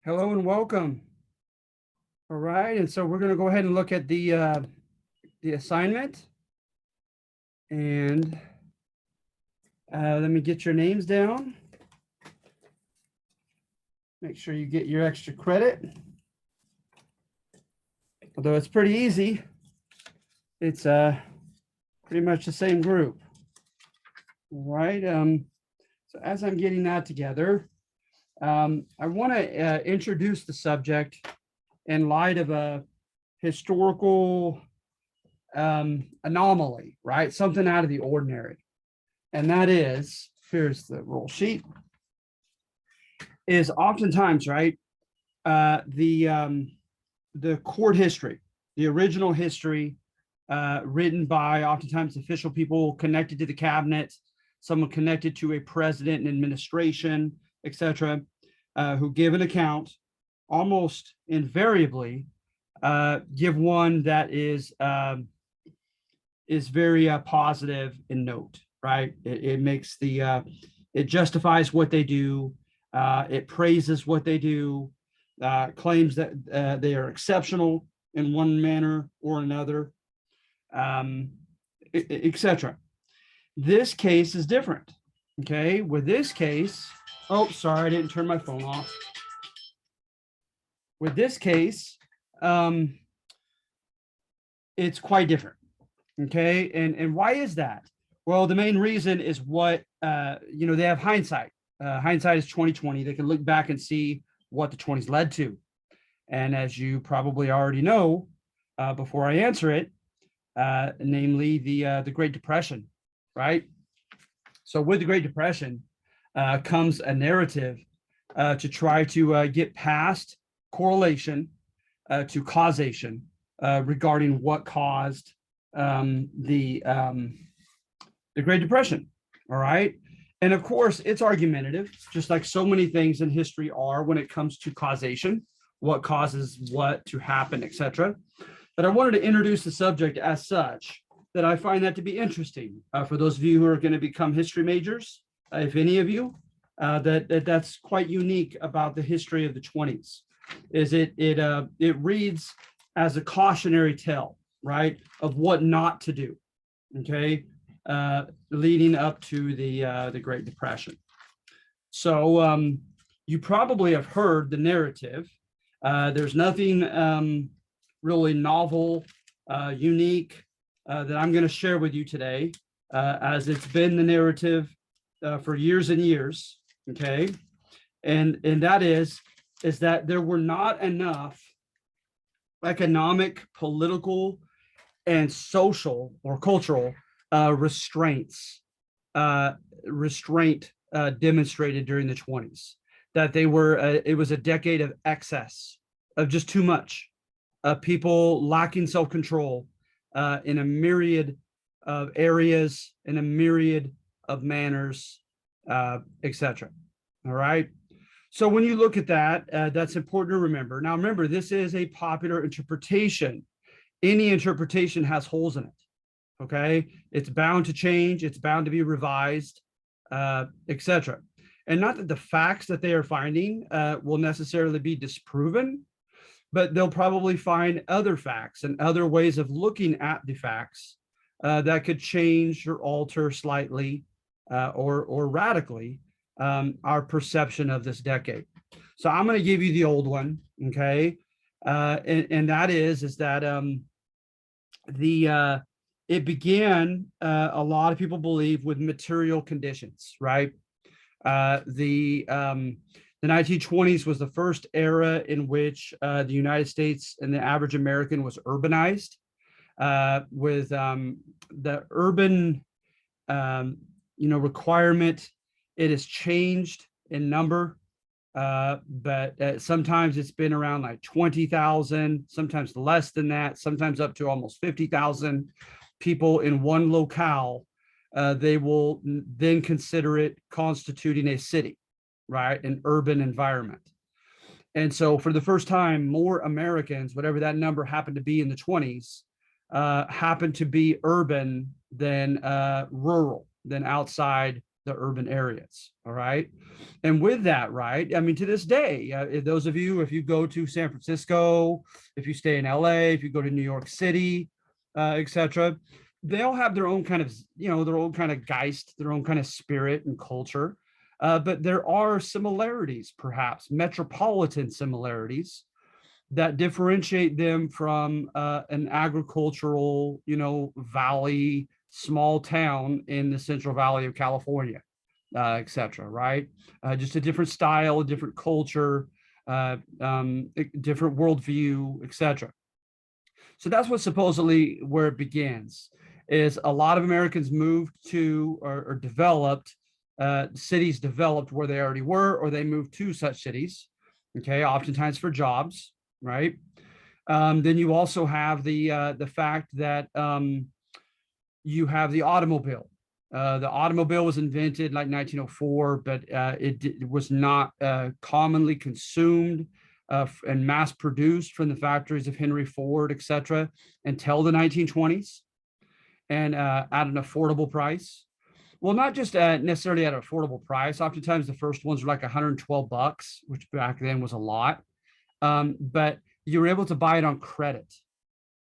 Hello and welcome. All right, and so we're going to go ahead and look at the assignment. And let me get your names down. Make sure you get your extra credit. Although it's pretty easy, it's pretty much the same group. All right. So as I'm getting that together, I want to introduce the subject in light of a historical anomaly, right? Something out of the ordinary. And that is, here's the roll sheet, is oftentimes, right, the court history, the original history written by oftentimes official people connected to the cabinet, someone connected to a president and administration, etc., who give an account, almost invariably give one that is very positive in note, right? It makes it justifies what they do. It praises what they do, claims that they are exceptional in one manner or another, etc. This case is different. Okay, with this case, oh, sorry, I didn't turn my phone off. With this case, it's quite different. Okay, and why is that? Well, the main reason is what they have hindsight. Hindsight is 2020. They can look back and see what the 20s led to. And as you probably already know, before I answer it, namely the Great Depression, right? So with the Great Depression comes a narrative to try to get past correlation to causation regarding what caused the Great Depression. All right. And of course, it's argumentative, just like so many things in history are when it comes to causation, what causes what to happen, etc. But I wanted to introduce the subject as such that I find that to be interesting for those of you who are going to become history majors, if any of you, that's quite unique about the history of the 20s, is it reads as a cautionary tale, right, of what not to do, okay, leading up to the Great Depression. So you probably have heard the narrative. There's nothing really novel, unique that I'm going to share with you today, as it's been the narrative for years and years. Okay, and that is that there were not enough economic, political, and social or cultural restraint demonstrated during the 20s. That it was a decade of excess, of just too much, people lacking self-control in a myriad of areas, in a myriad of manners, etc. All right. So when you look at that, that's important to remember. Now, remember, this is a popular interpretation. Any interpretation has holes in it. Okay, it's bound to change. It's bound to be revised, etc. And not that the facts that they are finding will necessarily be disproven, but they'll probably find other facts and other ways of looking at the facts that could change or alter slightly or radically our perception of this decade. So I'm going to give you the old one, okay? And that is that it began, a lot of people believe, with material conditions, right? The 1920s was the first era in which the United States and the average American was urbanized, with the urban requirement. It has changed in number, but sometimes it's been around like 20,000, sometimes less than that, sometimes up to almost 50,000 people in one locale. They will then consider it constituting a city, right? An urban environment. And so for the first time, more Americans, whatever that number happened to be in the 20s, happened to be urban than rural, than outside the urban areas. All right. And with that, right, I mean, to this day, those of you, if you go to San Francisco, if you stay in LA, if you go to New York City, etc., they all have their own kind of, their own kind of geist, their own kind of spirit and culture. But there are similarities, perhaps metropolitan similarities, that differentiate them from an agricultural, valley, small town in the Central Valley of California, etc. Right? Just a different style, a different culture, different worldview, etc. So that's what supposedly where it begins. Is a lot of Americans moved to or developed cities developed where they already were, or they moved to such cities. Okay, oftentimes for jobs, right? Then you also have the fact that you have the automobile. The automobile was invented like 1904, but it was not commonly consumed and mass produced from the factories of Henry Ford, etc., until the 1920s, and at an affordable price. Well, not just necessarily at an affordable price. Oftentimes, the first ones were like $112, which back then was a lot. But you were able to buy it on credit,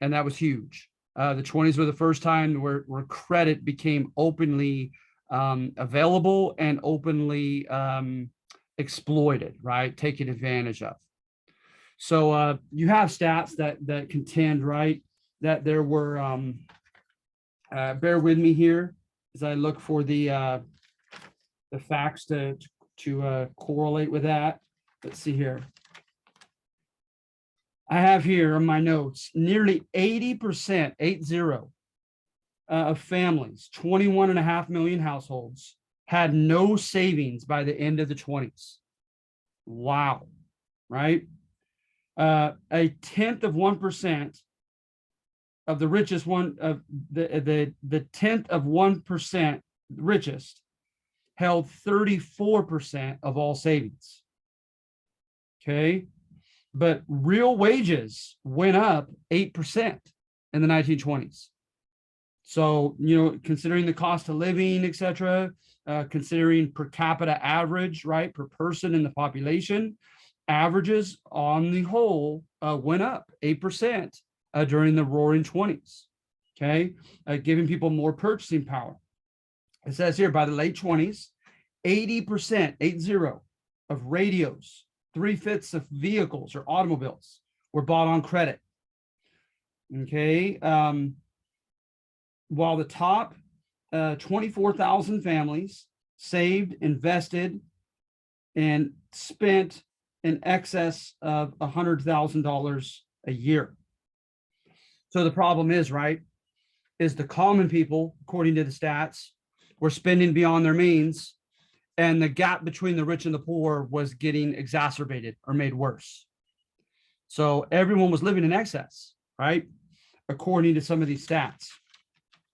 and that was huge. The 20s were the first time where credit became openly available and openly exploited, right? Taken advantage of. So you have stats that contend, right, that there were. Bear with me here as I look for the facts to correlate with that. Let's see here. I have here on my notes, nearly 80%, 80, of families, 21.5 million households, had no savings by the end of the 20s. Wow, right? A tenth of 1% of the richest one of the tenth of 1% richest held 34% of all savings. Okay. But real wages went up 8% in the 1920s. So, considering the cost of living, et cetera, considering per capita average, right, per person in the population, averages on the whole went up 8% during the roaring 20s. Okay. Giving people more purchasing power. It says here by the late 20s, 80%, 80, of radios, 3/5 of vehicles or automobiles were bought on credit. Okay. While the top 24,000 families saved, invested, and spent in excess of $100,000 a year. So the problem is, right, is the common people, according to the stats, were spending beyond their means, and the gap between the rich and the poor was getting exacerbated or made worse. So everyone was living in excess, right? According to some of these stats,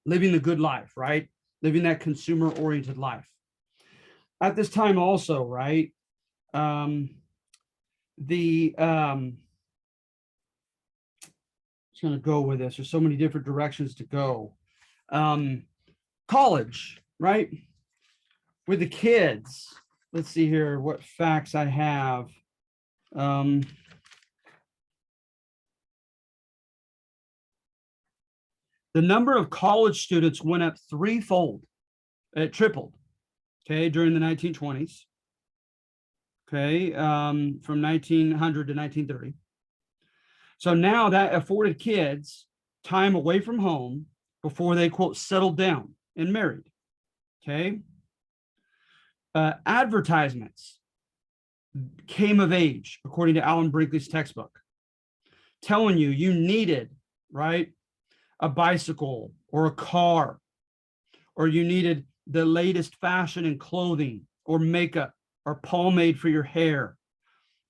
living the good life, right? Living that consumer-oriented life. At this time also, right, just going to go with this. There's so many different directions to go. College, right? With the kids, let's see here what facts I have. The number of college students went up threefold. It tripled, okay, during the 1920s. Okay, from 1900 to 1930. So now that afforded kids time away from home before they, quote, settled down and married. Okay. Advertisements came of age, according to Alan Brinkley's textbook, telling you needed, right, a bicycle or a car, or you needed the latest fashion in clothing or makeup or pomade for your hair,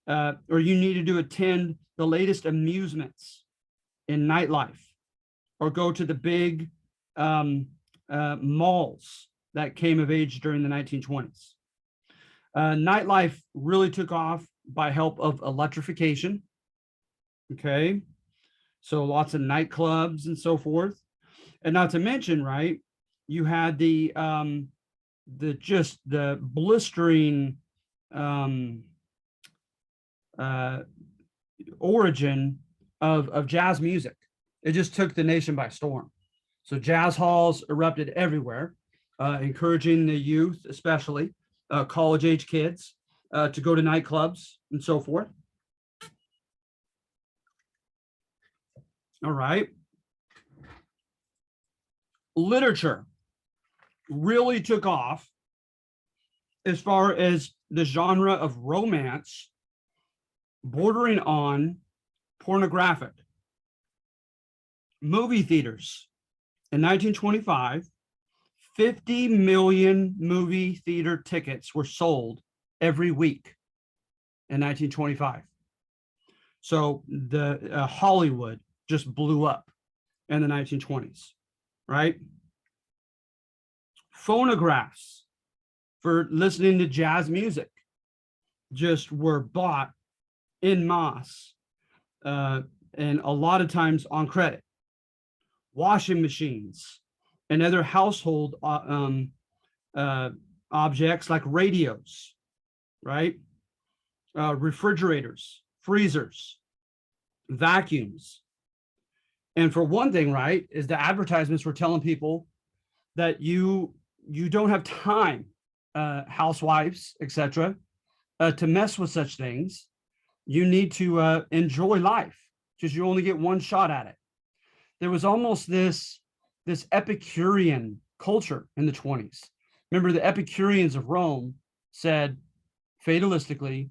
or you needed to attend the latest amusements in nightlife, or go to the big malls that came of age during the 1920s. Nightlife really took off by help of electrification. Okay. So lots of nightclubs and so forth. And not to mention, right, you had the the blistering um, uh, origin of jazz music. It just took the nation by storm. So jazz halls erupted everywhere, encouraging the youth, especially college age kids, to go to nightclubs and so forth. All right. Literature really took off as far as the genre of romance bordering on pornographic. Movie theaters in 1925, 50 million movie theater tickets were sold every week in 1925. So the Hollywood just blew up in the 1920s, right? Phonographs for listening to jazz music just were bought en masse, and a lot of times on credit. Washing machines and other household objects like radios, right? Refrigerators, freezers, vacuums. And for one thing, right, is the advertisements were telling people that you don't have time, housewives, etc., to mess with such things. You need to enjoy life because you only get one shot at it. There was almost this Epicurean culture in the 20s. Remember, the Epicureans of Rome said fatalistically,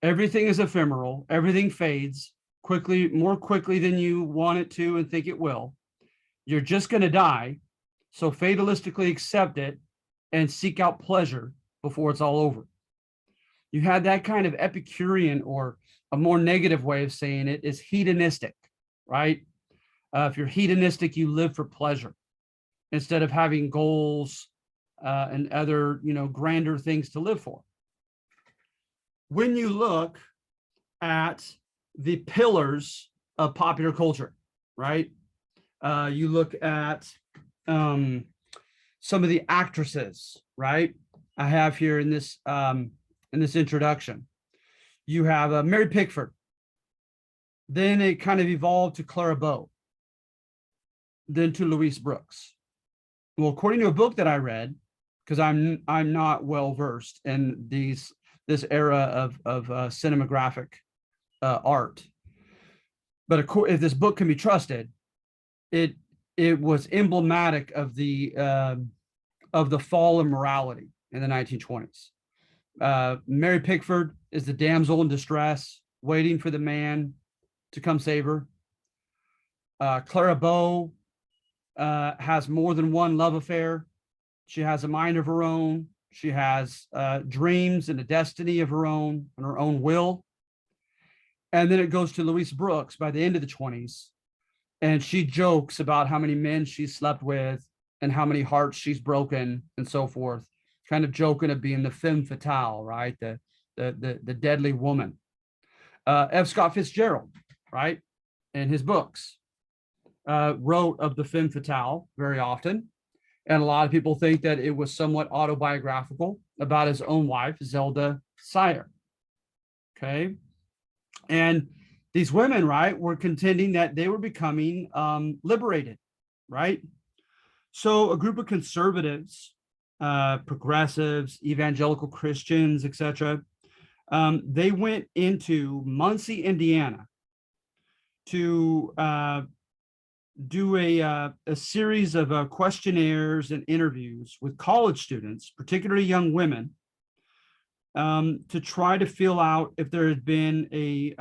everything is ephemeral, everything fades quickly, more quickly than you want it to and think it will. You're just going to die. So fatalistically accept it and seek out pleasure before it's all over. You had that kind of Epicurean, or a more negative way of saying it is hedonistic, right? If you're hedonistic, you live for pleasure instead of having goals and other, grander things to live for. When you look at the pillars of popular culture, right? You look at some of the actresses, right? I have here in this introduction. You have Mary Pickford. Then it kind of evolved to Clara Bow. Then to Louise Brooks. Well, according to a book that I read, because I'm not well versed in this era of cinematographic art, but if this book can be trusted, it was emblematic of the fall of morality in the 1920s. Mary Pickford is the damsel in distress, waiting for the man to come save her. Clara Bow has more than one love affair. She has a mind of her own. She has dreams and a destiny of her own and her own will. And then it goes to Louise Brooks by the end of the 20s. And she jokes about how many men she's slept with and how many hearts she's broken and so forth, kind of joking of being the femme fatale, right? The deadly woman. F. Scott Fitzgerald, right? In his books, wrote of the femme fatale very often. And a lot of people think that it was somewhat autobiographical about his own wife, Zelda Sire. Okay. And these women, right, were contending that they were becoming liberated, right? So a group of conservatives, progressives, evangelical Christians, etc., they went into Muncie, Indiana, to do a series of questionnaires and interviews with college students, particularly young women, to try to feel out if there had been a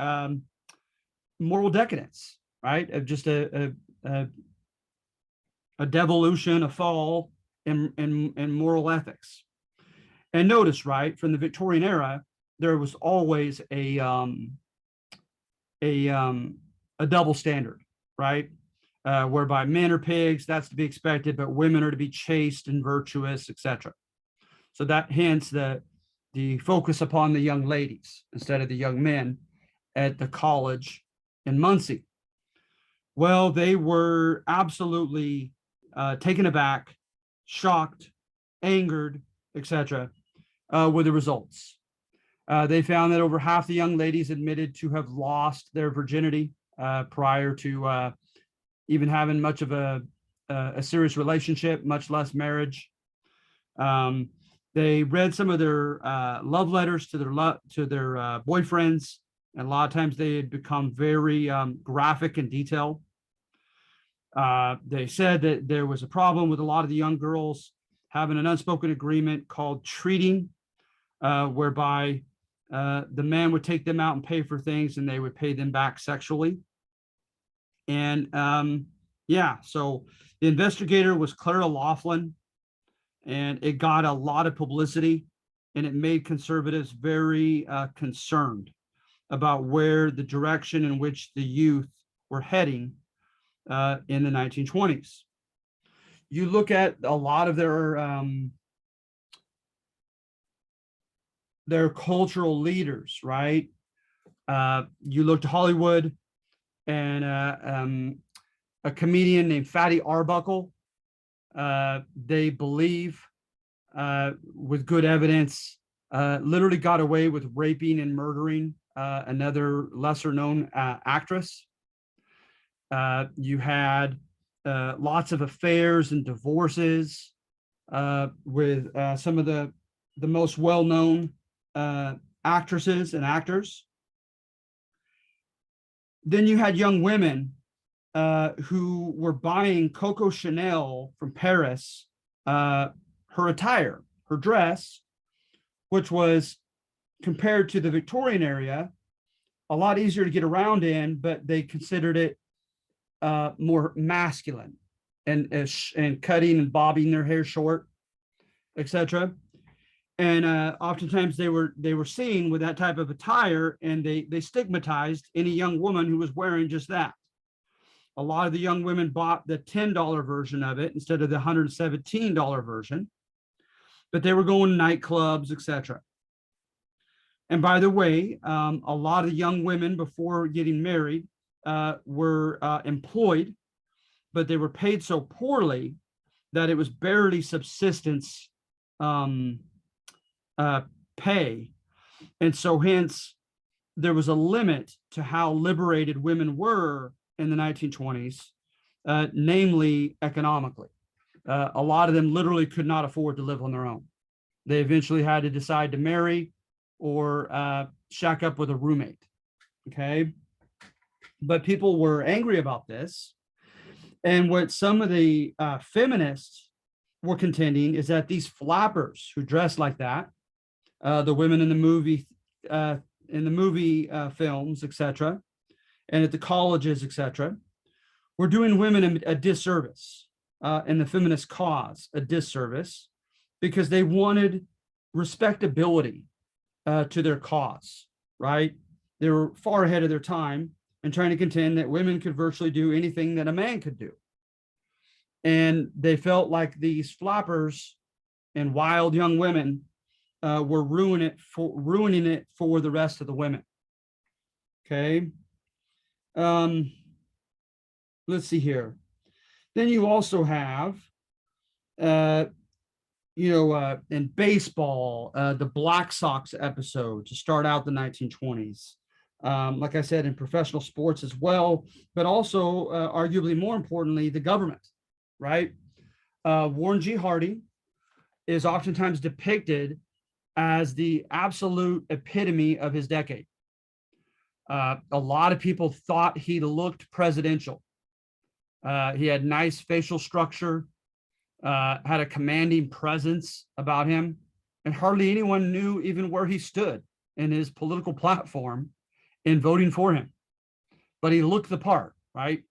moral decadence, right? Of just a devolution, a fall in moral ethics. And notice, right, from the Victorian era, there was always a double standard, right? Whereby men are pigs, that's to be expected, but women are to be chaste and virtuous, etc. So that hence the focus upon the young ladies instead of the young men at the college in Muncie. Well, they were absolutely taken aback, shocked, angered, etc., were the results. They found that over half the young ladies admitted to have lost their virginity prior to even having much of a serious relationship, much less marriage. They read some of their love letters to their boyfriends, and a lot of times they had become very graphic in detail. They said that there was a problem with a lot of the young girls having an unspoken agreement called treating, whereby the man would take them out and pay for things, and they would pay them back sexually. And yeah, so the investigator was Clara Laughlin, and it got a lot of publicity, and it made conservatives very concerned about where the direction in which the youth were heading in the 1920s. You look at a lot of their cultural leaders, right? You look to Hollywood, and a comedian named Fatty Arbuckle. They believe, with good evidence, literally got away with raping and murdering another lesser known actress. You had lots of affairs and divorces with some of the most well-known actresses and actors. Then you had young women who were buying Coco Chanel from Paris, her attire, her dress, which was, compared to the Victorian area, a lot easier to get around in, but they considered it more masculine, and cutting and bobbing their hair short, etc. And oftentimes they were seen with that type of attire, and they stigmatized any young woman who was wearing just that. A lot of the young women bought the $10 version of it instead of the $117 version, but they were going to nightclubs, etc. And by the way, a lot of the young women before getting married were employed, but they were paid so poorly that it was barely subsistence pay. And so hence there was a limit to how liberated women were in the 1920s, namely economically. A lot of them literally could not afford to live on their own. They eventually had to decide to marry or shack up with a roommate. Okay. But people were angry about this. And what some of the feminists were contending is that these flappers who dress like that, the women in the movie films, etc., and at the colleges, etc., were doing women a disservice, and the feminist cause a disservice, because they wanted respectability to their cause, right? They were far ahead of their time and trying to contend that women could virtually do anything that a man could do. And they felt like these flappers and wild young women were ruining it for the rest of the women. Okay. Let's see here. Then you also have, in baseball, the Black Sox episode to start out the 1920s. Like I said, in professional sports as well, but also arguably more importantly, the government, right? Warren G. Harding is oftentimes depicted as the absolute epitome of his decade. A lot of people thought he looked presidential. He had nice facial structure, had a commanding presence about him, and hardly anyone knew even where he stood in his political platform in voting for him. But he looked the part, right?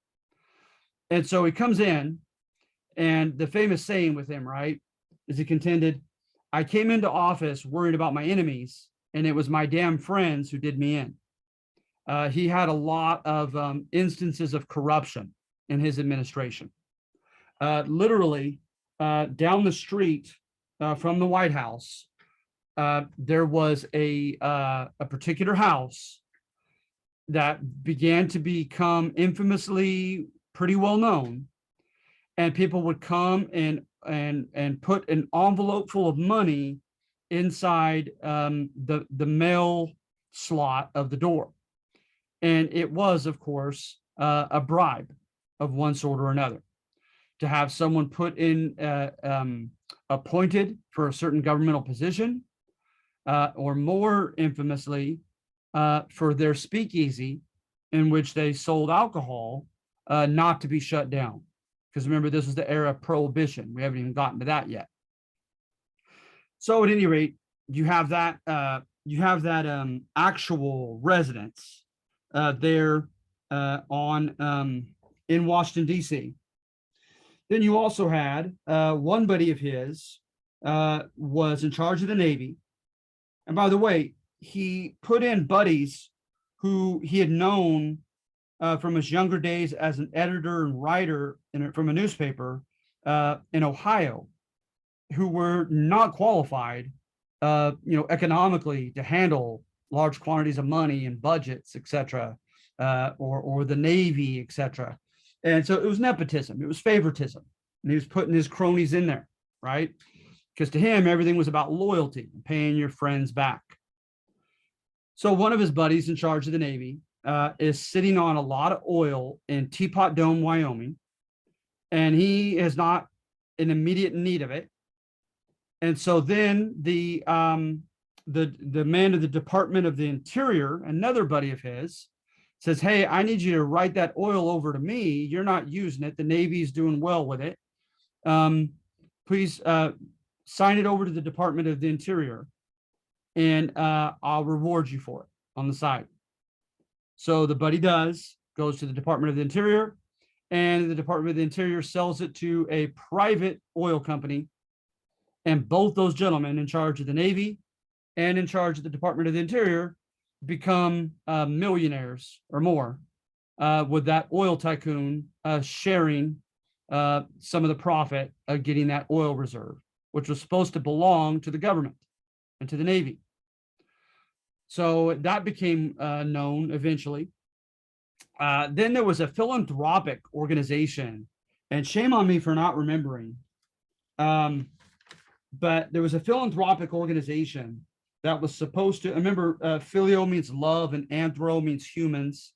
And so he comes in, and the famous saying with him, right, is he contended, "I came into office worried about my enemies, and it was my damn friends who did me in." He had a lot of instances of corruption in his administration. Literally, down the street from the White House, there was a particular house that began to become infamously pretty well known, and people would come and and put an envelope full of money inside the mail slot of the door. And it was, of course, a bribe of one sort or another to have someone put in appointed for a certain governmental position, or more infamously, for their speakeasy in which they sold alcohol, not to be shut down. Because remember, this was the era of prohibition. We haven't even gotten to that yet. So at any rate, you have that actual residence there on in Washington, D.C. Then you also had one buddy of his was in charge of the Navy. And by the way, he put in buddies who he had known from his younger days as an editor and writer from a newspaper in Ohio, who were not qualified, economically to handle large quantities of money and budgets, etc., or the Navy, etc. And so it was nepotism, it was favoritism, and he was putting his cronies in there, right? Because to him, everything was about loyalty and paying your friends back. So one of his buddies in charge of the Navy is sitting on a lot of oil in Teapot Dome, Wyoming, and he is not in immediate need of it. And so then the man of the Department of the Interior, another buddy of his, says, "Hey, I need you to write that oil over to me. You're not using it. The Navy's doing well with it. Please sign it over to the Department of the Interior, and I'll reward you for it on the side." So the buddy does, goes to the Department of the Interior, and the Department of the Interior sells it to a private oil company. And both those gentlemen in charge of the Navy and in charge of the Department of the Interior become millionaires or more, with that oil tycoon sharing some of the profit of getting that oil reserve, which was supposed to belong to the government and to the Navy. So that became known eventually. Then there was a philanthropic organization, and shame on me for not remembering. But there was a philanthropic organization that was supposed to, remember, phileo means love and anthro means humans.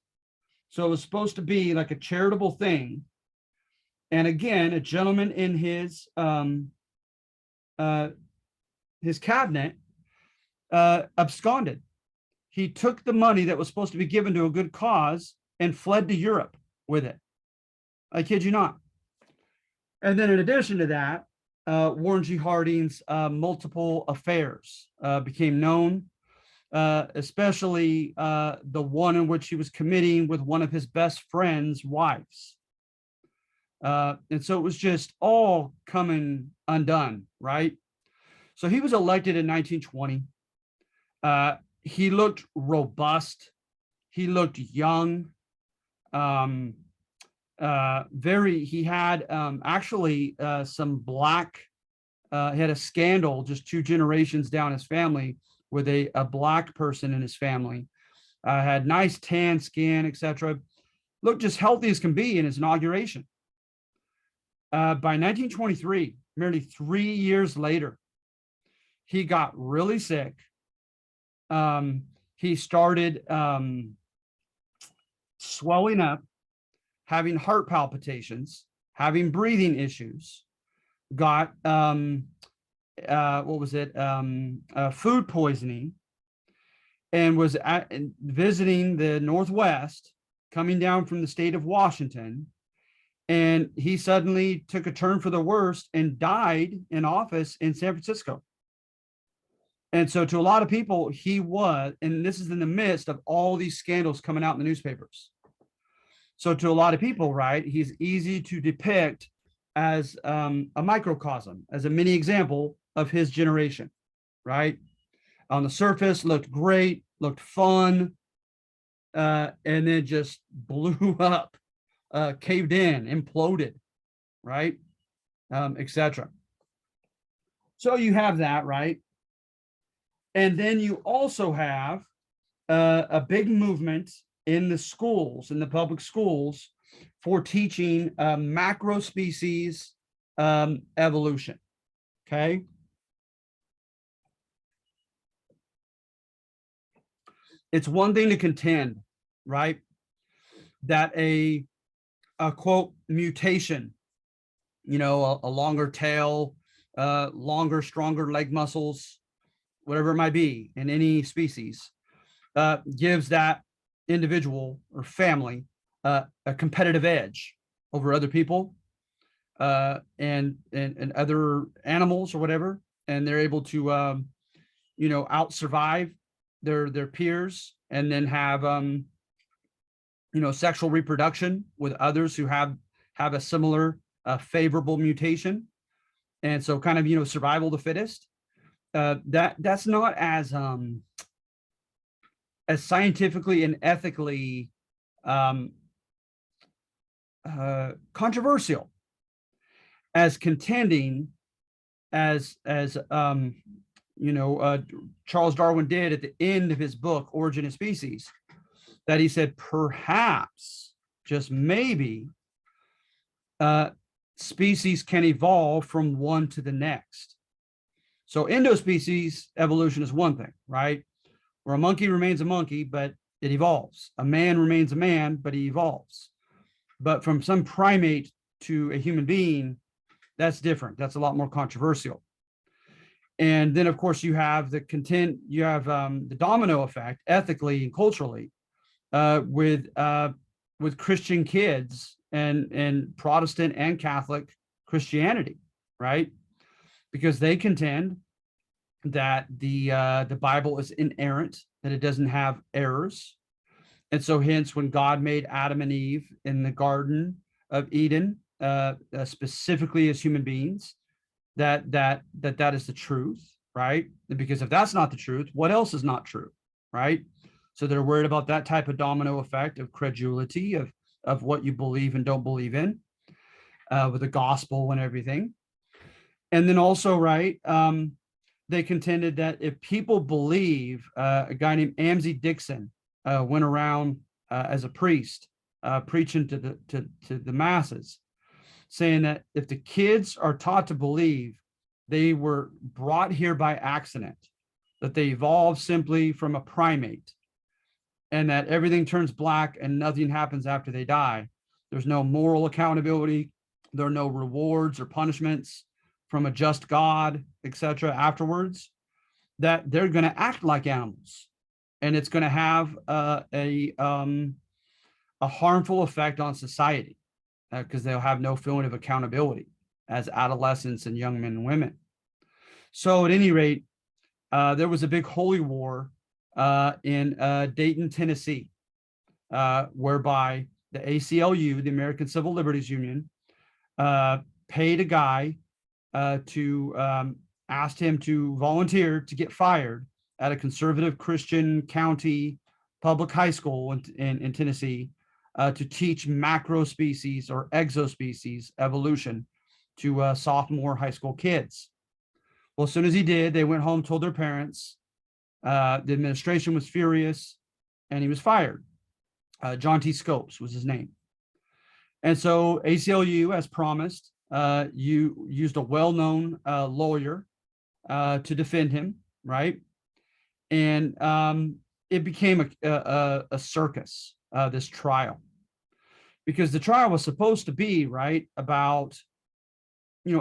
So it was supposed to be like a charitable thing. And again, a gentleman in his cabinet absconded. He took the money that was supposed to be given to a good cause and fled to Europe with it. I kid you not. And then in addition to that, Warren G. Harding's multiple affairs became known, especially the one in which he was committing with one of his best friend's wives. And so it was just all coming undone, right? So he was elected in 1920. He looked robust. He looked young. He had actually some black, he had a scandal just 2 generations down his family with a black person in his family. Had nice tan skin, etc. Looked just healthy as can be in his inauguration. By 1923, nearly 3 years later, he got really sick. He started swelling up, having heart palpitations, having breathing issues, got food poisoning, and was visiting the Northwest, coming down from the state of Washington. And he suddenly took a turn for the worst and died in office in San Francisco. And so to a lot of people, he was, and this is in the midst of all these scandals coming out in the newspapers. So to a lot of people, right, he's easy to depict as a microcosm, as a mini example of his generation, right? On the surface, looked great, looked fun, and then just blew up, caved in, imploded, right, etc. So you have that, right? And then you also have a big movement in the schools, in the public schools, for teaching macro species evolution. Okay. It's one thing to contend, right, that a quote mutation, a longer tail, longer, stronger leg muscles, whatever it might be in any species, gives that individual or family a competitive edge over other people and other animals or whatever, and they're able to out survive their peers, and then have sexual reproduction with others who have a similar favorable mutation, and so kind of survival of the fittest. That's not as scientifically and ethically controversial as contending as Charles Darwin did at the end of his book Origin of Species, that he said perhaps, just maybe, species can evolve from one to the next. So endospecies evolution is one thing, right? Where a monkey remains a monkey, but it evolves. A man remains a man, but he evolves. But from some primate to a human being, that's different. That's a lot more controversial. And then, of course, you have the domino effect ethically and culturally with Christian kids and Protestant and Catholic Christianity, right? Because they contend that the Bible is inerrant, that it doesn't have errors. And so hence, when God made Adam and Eve in the Garden of Eden, specifically as human beings, that is the truth, right? Because if that's not the truth, what else is not true, right? So they're worried about that type of domino effect of credulity, of what you believe and don't believe in, with the gospel and everything. And then also, right, they contended that if people believe, a guy named Amzi Dixon went around as a priest preaching to the masses, saying that if the kids are taught to believe they were brought here by accident, that they evolved simply from a primate, and that everything turns black and nothing happens after they die, there's no moral accountability, there are no rewards or punishments from a just God, etc. afterwards, that they're going to act like animals, and it's going to have a harmful effect on society, because they'll have no feeling of accountability as adolescents and young men and women. So at any rate, there was a big holy war in Dayton, Tennessee, whereby the ACLU, the American Civil Liberties Union, paid a guy to asked him to volunteer to get fired at a conservative Christian county public high school in Tennessee, to teach macro species or exospecies evolution to sophomore high school kids. Well, as soon as he did, they went home, told their parents. The administration was furious, and he was fired. John T. Scopes was his name. And so ACLU, as promised, you used a well-known lawyer to defend him, right? And it became a circus, this trial, because the trial was supposed to be, right, about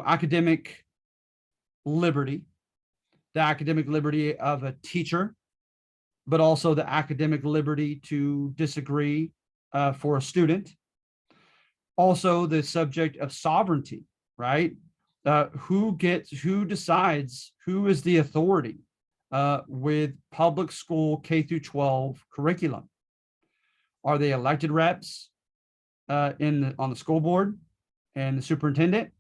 academic liberty, the academic liberty of a teacher, but also the academic liberty to disagree for a student. Also, the subject of sovereignty, right? Who decides, who is the authority with public school K through 12 curriculum? Are they elected reps on the school board and the superintendent?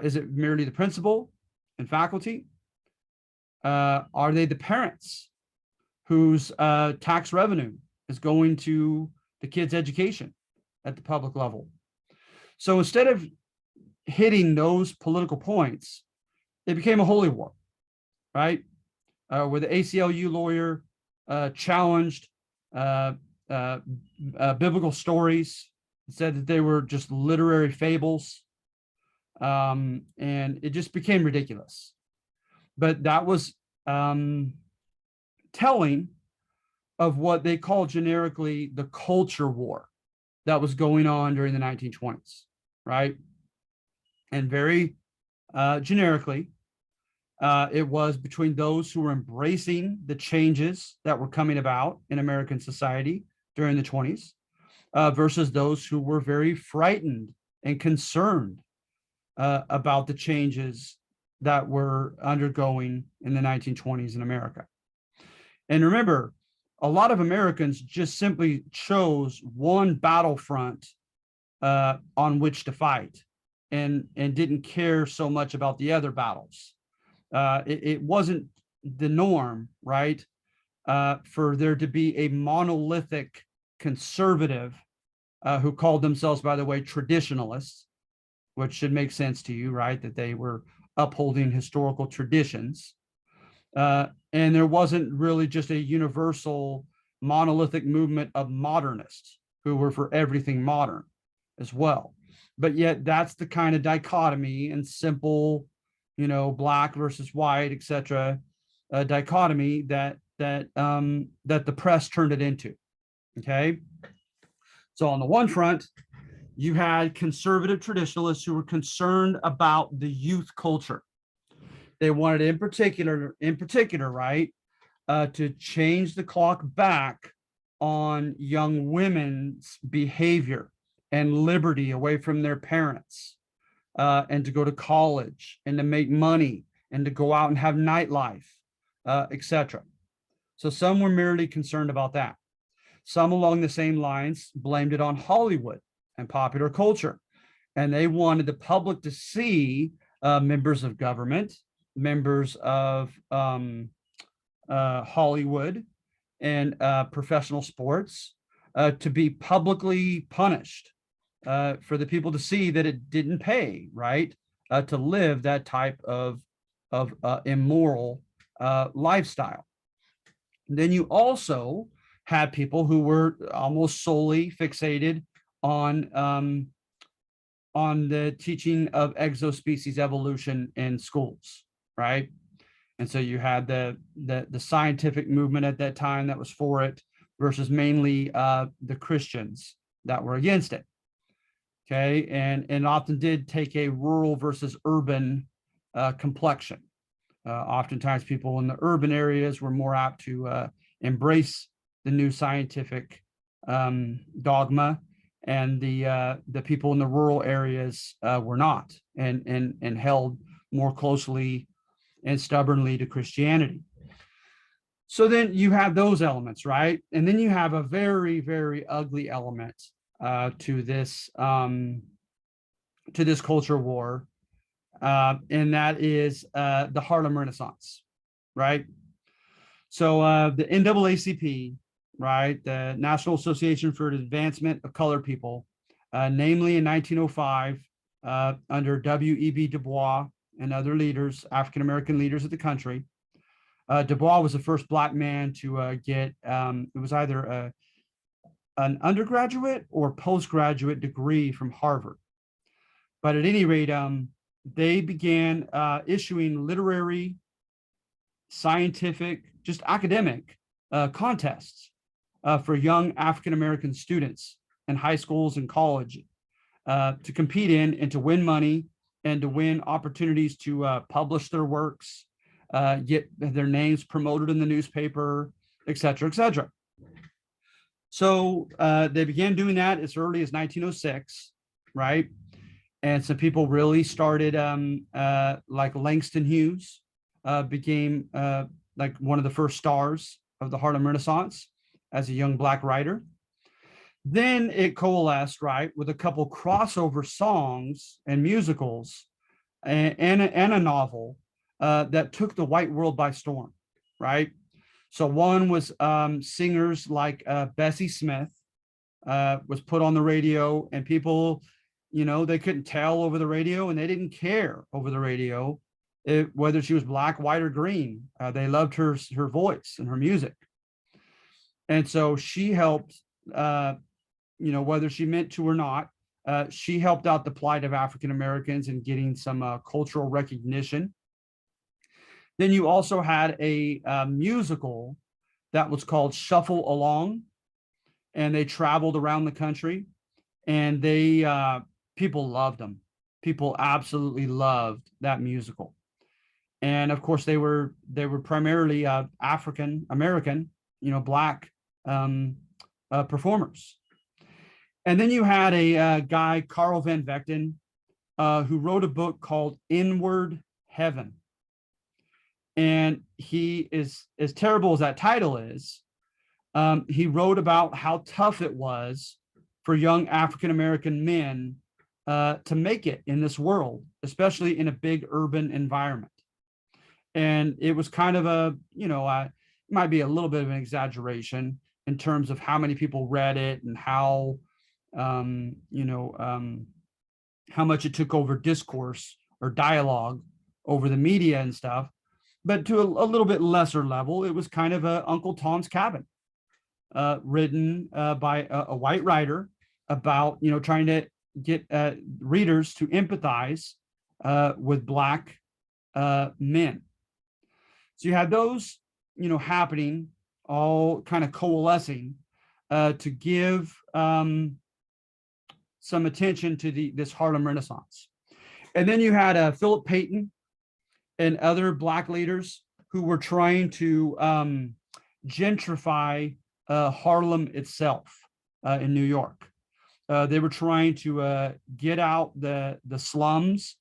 Is it merely the principal and faculty? Are they the parents whose tax revenue is going to the kids' education at the public level? So instead of hitting those political points, it became a holy war, right? Where the ACLU lawyer challenged biblical stories, said that they were just literary fables. And it just became ridiculous. But that was telling of what they call generically the culture war that was going on during the 1920s, right? And very generically, it was between those who were embracing the changes that were coming about in American society during the 20s versus those who were very frightened and concerned about the changes that were undergoing in the 1920s in America. And remember, a lot of Americans just simply chose one battlefront on which to fight and didn't care so much about the other battles. It wasn't the norm, right, for there to be a monolithic conservative who called themselves, by the way, traditionalists, which should make sense to you, right, that they were upholding historical traditions. And there wasn't really just a universal monolithic movement of modernists who were for everything modern as well. But yet that's the kind of dichotomy and simple, black versus white, etc., dichotomy that the press turned it into. Okay. So on the one front, you had conservative traditionalists who were concerned about the youth culture. They wanted, in particular, right, to change the clock back on young women's behavior and liberty away from their parents, and to go to college and to make money and to go out and have nightlife, etc. So some were merely concerned about that. Some along the same lines blamed it on Hollywood and popular culture. And they wanted the public to see members of government, members of Hollywood and professional sports to be publicly punished, for the people to see that it didn't pay, right, to live that type of immoral lifestyle. And then you also had people who were almost solely fixated on the teaching of exospecies evolution in schools, right? And so you had the scientific movement at that time that was for it versus mainly the Christians that were against it. Okay, and often did take a rural versus urban complexion. Oftentimes people in the urban areas were more apt to embrace the new scientific dogma, and the people in the rural areas were not, and held more closely and stubbornly to Christianity. So then you have those elements, right? And then you have a very, very ugly element to this culture war, and that is the Harlem Renaissance, right? So the NAACP, right, the National Association for the Advancement of Colored People, namely in 1905, under W.E.B. Du Bois and other leaders, African-American leaders of the country. Du Bois was the first Black man to get, it was either an undergraduate or postgraduate degree from Harvard. But at any rate, they began issuing literary, scientific, just academic contests for young African-American students in high schools and college to compete in and to win money and to win opportunities to publish their works, get their names promoted in the newspaper, et cetera, et cetera. So they began doing that as early as 1906, right? And some people really started, like Langston Hughes became like one of the first stars of the Harlem Renaissance as a young Black writer. Then it coalesced, right, with a couple crossover songs and musicals and a novel that took the white world by storm, right? So one was singers like Bessie Smith was put on the radio, and people, they couldn't tell over the radio, and they didn't care over the radio whether she was Black, white, or green. They loved her voice and her music. And so she helped, whether she meant to or not, She helped out the plight of African Americans in getting some cultural recognition. Then you also had a musical that was called Shuffle Along, and they traveled around the country, and they people loved them. People absolutely loved that musical, and of course they were primarily African American, Black performers. And then you had a guy, Carl Van Vechten, who wrote a book called Inward Heaven. And he is, as terrible as that title is, he wrote about how tough it was for young African American men to make it in this world, especially in a big urban environment. And it was kind of it might be a little bit of an exaggeration in terms of how many people read it and how much it took over discourse or dialogue over the media and stuff. But to a little bit lesser level, it was kind of a Uncle Tom's Cabin, written by a white writer about, trying to get readers to empathize with Black men. So you had those, happening, all kind of coalescing to give some attention to this Harlem Renaissance. And then you had Philip Payton and other Black leaders who were trying to gentrify Harlem itself in New York. They were trying to get out the slums,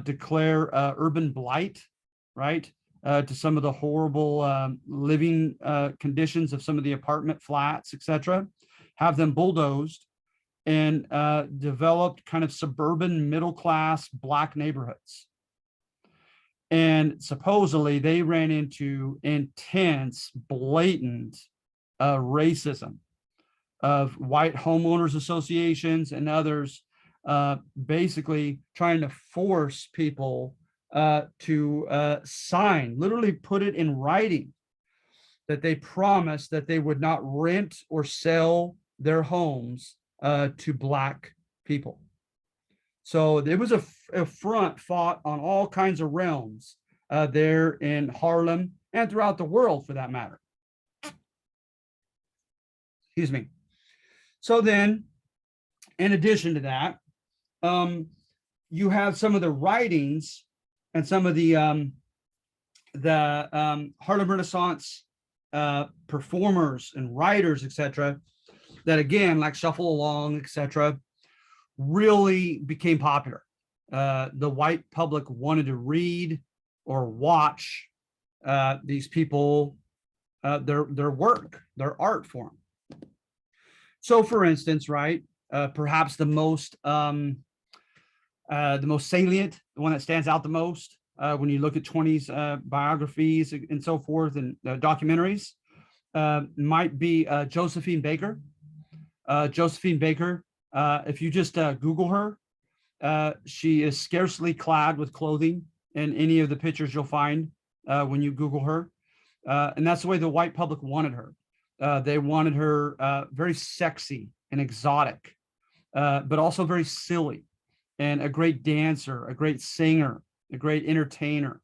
declare urban blight, right, to some of the horrible living conditions of some of the apartment flats, etc., have them bulldozed, and developed kind of suburban middle-class Black neighborhoods. And supposedly they ran into intense, blatant racism of white homeowners associations and others, basically trying to force people to sign, literally put it in writing, that they promised that they would not rent or sell their homes to Black people. So it was a front fought on all kinds of realms there in Harlem and throughout the world, for that matter. Excuse me. So then, in addition to that, you have some of the writings and some of the Harlem Renaissance performers and writers, etc., that again, like Shuffle Along, etc., really became popular. The white public wanted to read or watch these people, their work, their art form. So, for instance, right, perhaps the most salient, the one that stands out the most when you look at 20s biographies and so forth and documentaries, might be Josephine Baker. Josephine Baker, if you just Google her, she is scarcely clad with clothing in any of the pictures you'll find when you Google her. And that's the way the white public wanted her. They wanted her very sexy and exotic, but also very silly, and a great dancer, a great singer, a great entertainer,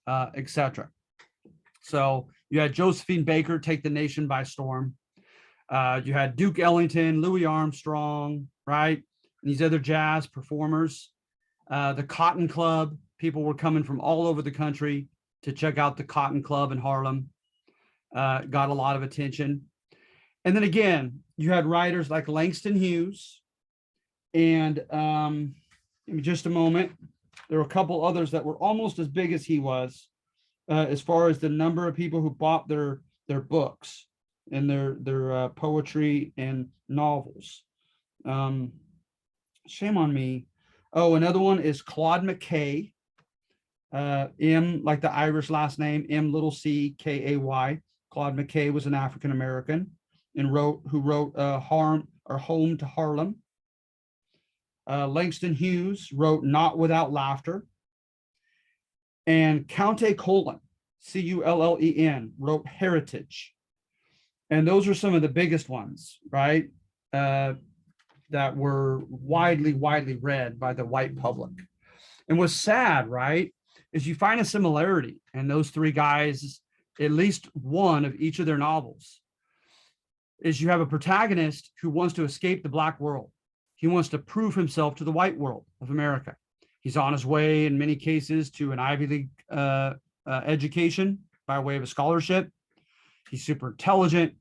etc. So you had Josephine Baker take the nation by storm. You had Duke Ellington, Louis Armstrong, right? And these other jazz performers. The Cotton Club, people were coming from all over the country to check out the Cotton Club in Harlem. Got a lot of attention. And then again, you had writers like Langston Hughes. And give me just a moment. There were a couple others that were almost as big as he was, as far as the number of people who bought their books and their poetry and novels. Shame on me. Oh, another one is Claude McKay. M, like the Irish last name, M-C-K-A-Y. Claude McKay was an African American and who wrote Home to Harlem. Langston Hughes wrote Not Without Laughter. And Countee Cullen, C-U-L-L-E-N, wrote Heritage. And those are some of the biggest ones, right? that were widely read by the white public. And what's sad, right, is you find a similarity in those three guys, at least one of each of their novels, is you have a protagonist who wants to escape the black world. He wants to prove himself to the white world of America. He's on his way, in many cases, to an Ivy League education by way of a scholarship. He's super intelligent.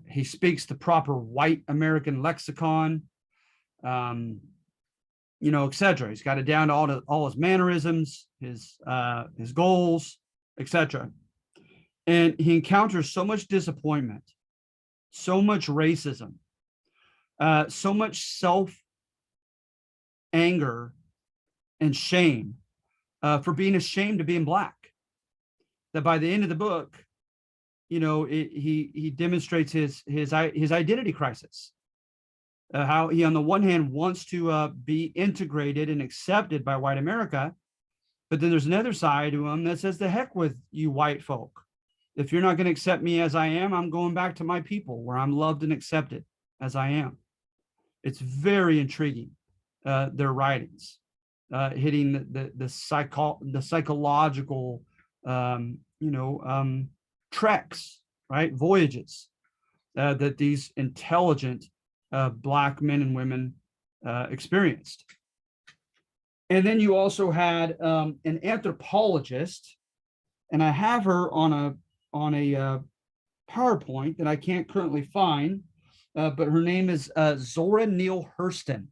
He speaks the proper white American lexicon, etc. He's got it down to all his mannerisms, his goals, etc. And he encounters so much disappointment, so much racism, so much self-anger and shame for being ashamed of being black, that by the end of the book, he demonstrates his identity crisis. How he, on the one hand, wants to be integrated and accepted by white America, but then there's another side to him that says, "The heck with you, white folk. If you're not going to accept me as I am, I'm going back to my people where I'm loved and accepted as I am." It's very intriguing, their writings, hitting the psychological, treks, right, voyages that these intelligent black men and women experienced. And then you also had an anthropologist, and I have her on a PowerPoint that I can't currently find, but her name is Zora Neale Hurston.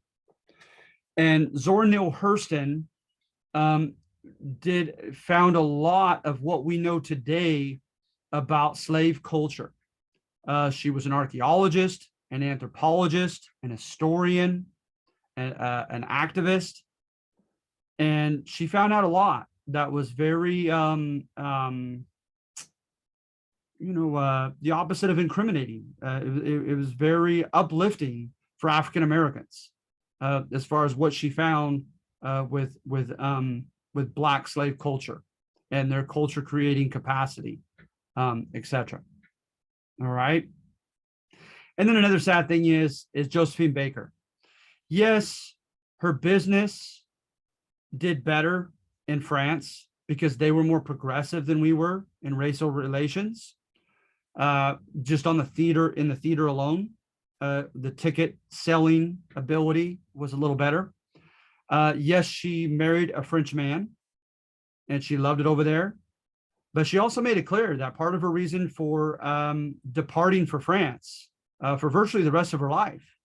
And Zora Neale Hurston found a lot of what we know today about slave culture. She was an archaeologist, an anthropologist, an historian, an activist, and she found out a lot that was very, the opposite of incriminating. It was very uplifting for African Americans as far as what she found with black slave culture and their culture creating capacity, etc. All right. And then another sad thing is Josephine Baker. Yes, her business did better in France because they were more progressive than we were in racial relations. Just on the theater alone, the ticket selling ability was a little better. Yes, she married a French man and she loved it over there. But she also made it clear that part of her reason for departing for France for virtually the rest of her life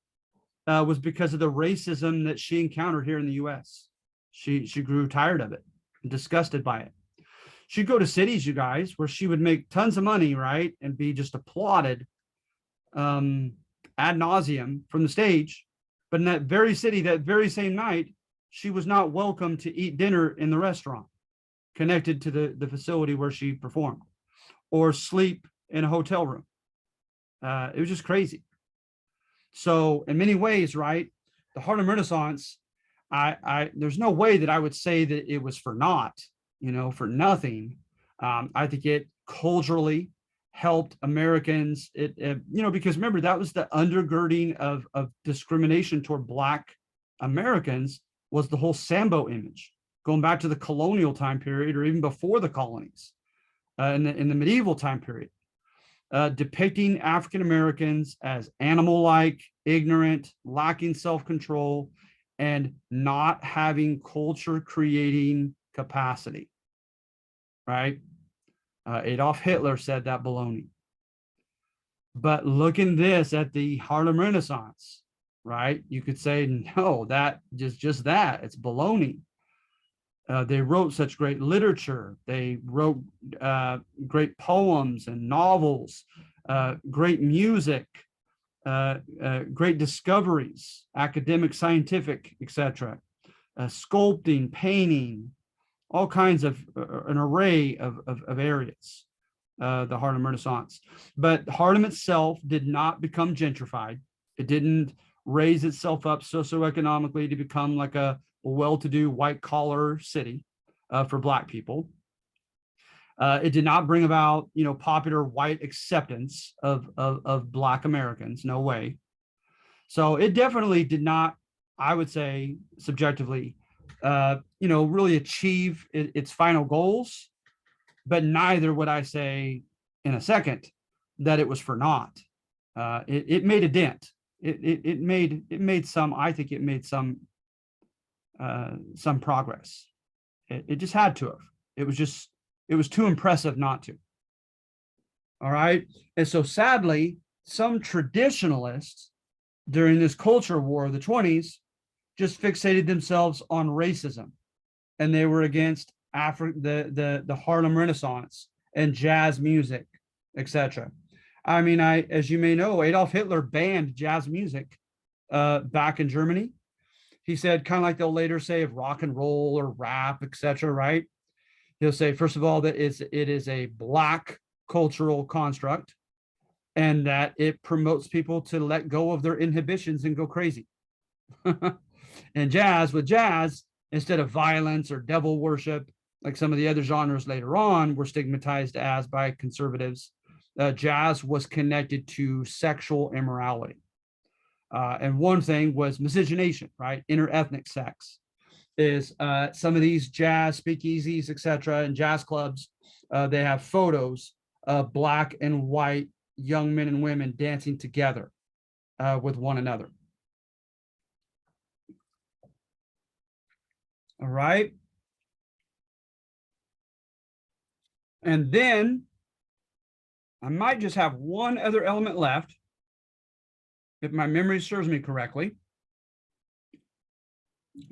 was because of the racism that she encountered here in the US. She grew tired of it and disgusted by it. She'd go to cities, you guys, where she would make tons of money, right? And be just applauded ad nauseum from the stage. But in that very city, that very same night, she was not welcome to eat dinner in the restaurant connected to the facility where she performed, or sleep in a hotel room. It was just crazy. So in many ways, right, the Harlem Renaissance, there's no way that I would say that it was for naught, for nothing. I think it culturally helped Americans, because remember, that was the undergirding of discrimination toward Black Americans, was the whole Sambo image, going back to the colonial time period or even before the colonies, in the medieval time period, depicting African Americans as animal-like, ignorant, lacking self-control, and not having culture-creating capacity, right? Adolf Hitler said that baloney. But look in this at the Harlem Renaissance, right? You could say, no, that just that, it's baloney. They wrote such great literature. They wrote great poems and novels, great music, great discoveries, academic, scientific, etc., sculpting, painting, all kinds of an array of areas, the Harlem Renaissance. But Harlem itself did not become gentrified. It didn't raise itself up socioeconomically to become like a well-to-do white-collar city for Black people. It did not bring about, popular white acceptance of Black Americans. No way. So it definitely did not, I would say, subjectively, really achieve its final goals. But neither would I say in a second that it was for naught. It made a dent. It made some. I think it made some progress. It just had to have. It was too impressive not to. All right. And so sadly, some traditionalists during this culture war of the 20s just fixated themselves on racism, and they were against the Harlem Renaissance and jazz music, etc. I mean, as you may know, Adolf Hitler banned jazz music back in Germany. He said, kind of like they'll later say of rock and roll or rap, etc. Right? He'll say, first of all, that it is a black cultural construct, and that it promotes people to let go of their inhibitions and go crazy. And with jazz, instead of violence or devil worship, like some of the other genres later on were stigmatized as by conservatives, jazz was connected to sexual immorality. And one thing was miscegenation, right? Interethnic sex is some of these jazz speakeasies, etc., and jazz clubs, they have photos of black and white young men and women dancing together with one another. All right. And then I might just have one other element left, if my memory serves me correctly.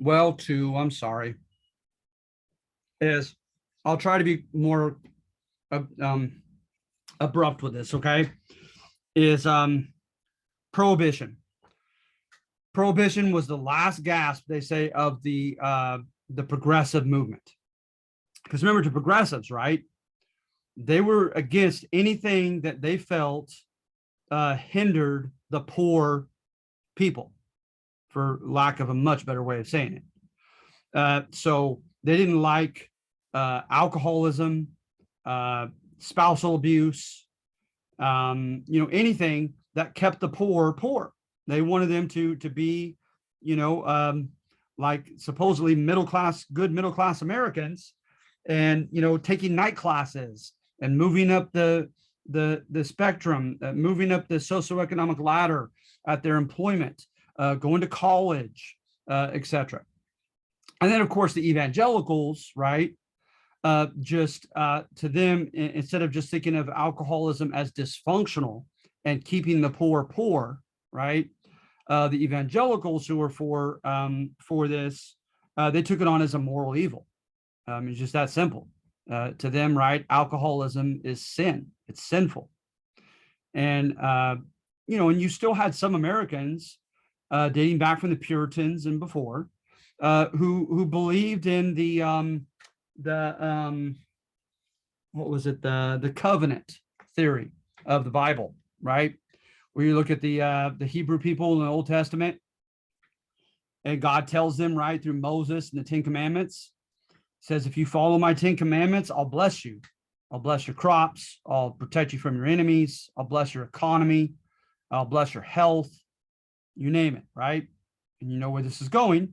Well, two, I'm sorry, is I'll try to be more abrupt with this, okay? Is prohibition. Prohibition was the last gasp, they say, of the progressive movement. Because remember, to progressives, right? They were against anything that they felt hindered the poor people, for lack of a much better way of saying it. So they didn't like alcoholism, spousal abuse, anything that kept the poor poor. They wanted them to be, like supposedly good middle class Americans, and taking night classes and moving up the spectrum, moving up the socioeconomic ladder at their employment, going to college, etc. And then, of course, the evangelicals, right? To them, instead of just thinking of alcoholism as dysfunctional and keeping the poor, right? The evangelicals who were for this, they took it on as a moral evil. It's just that simple. To them, right? Alcoholism is sin. It's sinful. And, and you still had some Americans dating back from the Puritans and before, who believed in the what was it? The covenant theory of the Bible, right? Where you look at the Hebrew people in the Old Testament, and God tells them, right, through Moses and the Ten Commandments, says, if you follow my 10 commandments, I'll bless you. I'll bless your crops. I'll protect you from your enemies. I'll bless your economy. I'll bless your health. You name it, right? And you know where this is going.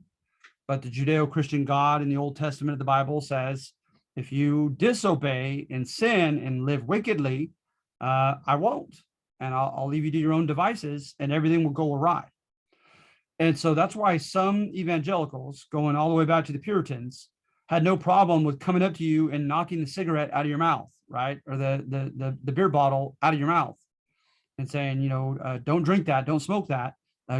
But the Judeo-Christian God in the Old Testament of the Bible says, if you disobey and sin and live wickedly, I won't. And I'll leave you to your own devices, and everything will go awry. And so that's why some evangelicals, going all the way back to the Puritans, had no problem with coming up to you and knocking the cigarette out of your mouth, right? Or the beer bottle out of your mouth, and saying, don't drink that, don't smoke that.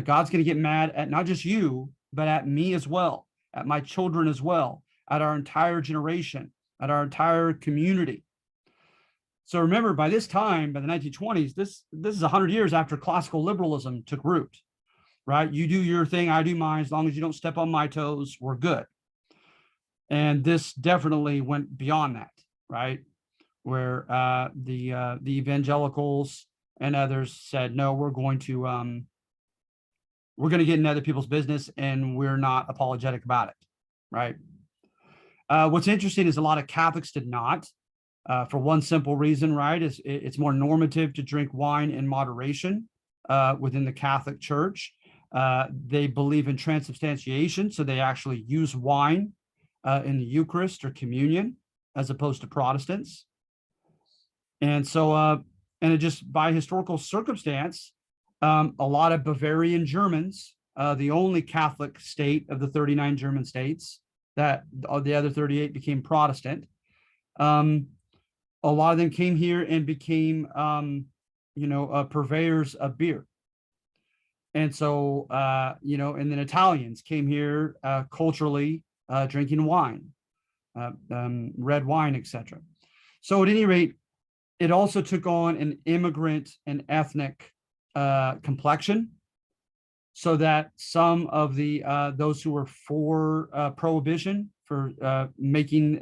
God's going to get mad at not just you, but at me as well, at my children as well, at our entire generation, at our entire community. So remember, by this time, by the 1920s, this is 100 years after classical liberalism took root, right? You do your thing, I do mine. As long as you don't step on my toes, we're good. And this definitely went beyond that, right? Where the evangelicals and others said, no, we're going to get in other people's business, and we're not apologetic about it, right? What's interesting is a lot of Catholics did not, for one simple reason, right? It's more normative to drink wine in moderation within the Catholic Church. They believe in transubstantiation, so they actually use wine in the Eucharist or communion, as opposed to Protestants. And so, and it just by historical circumstance, a lot of Bavarian Germans, the only Catholic state of the 39 German states, that the other 38 became Protestant. A lot of them came here and became, purveyors of beer. And so, and then Italians came here culturally drinking wine, red wine, etc. So at any rate, it also took on an immigrant and ethnic complexion, so that some of the those who were for prohibition, for making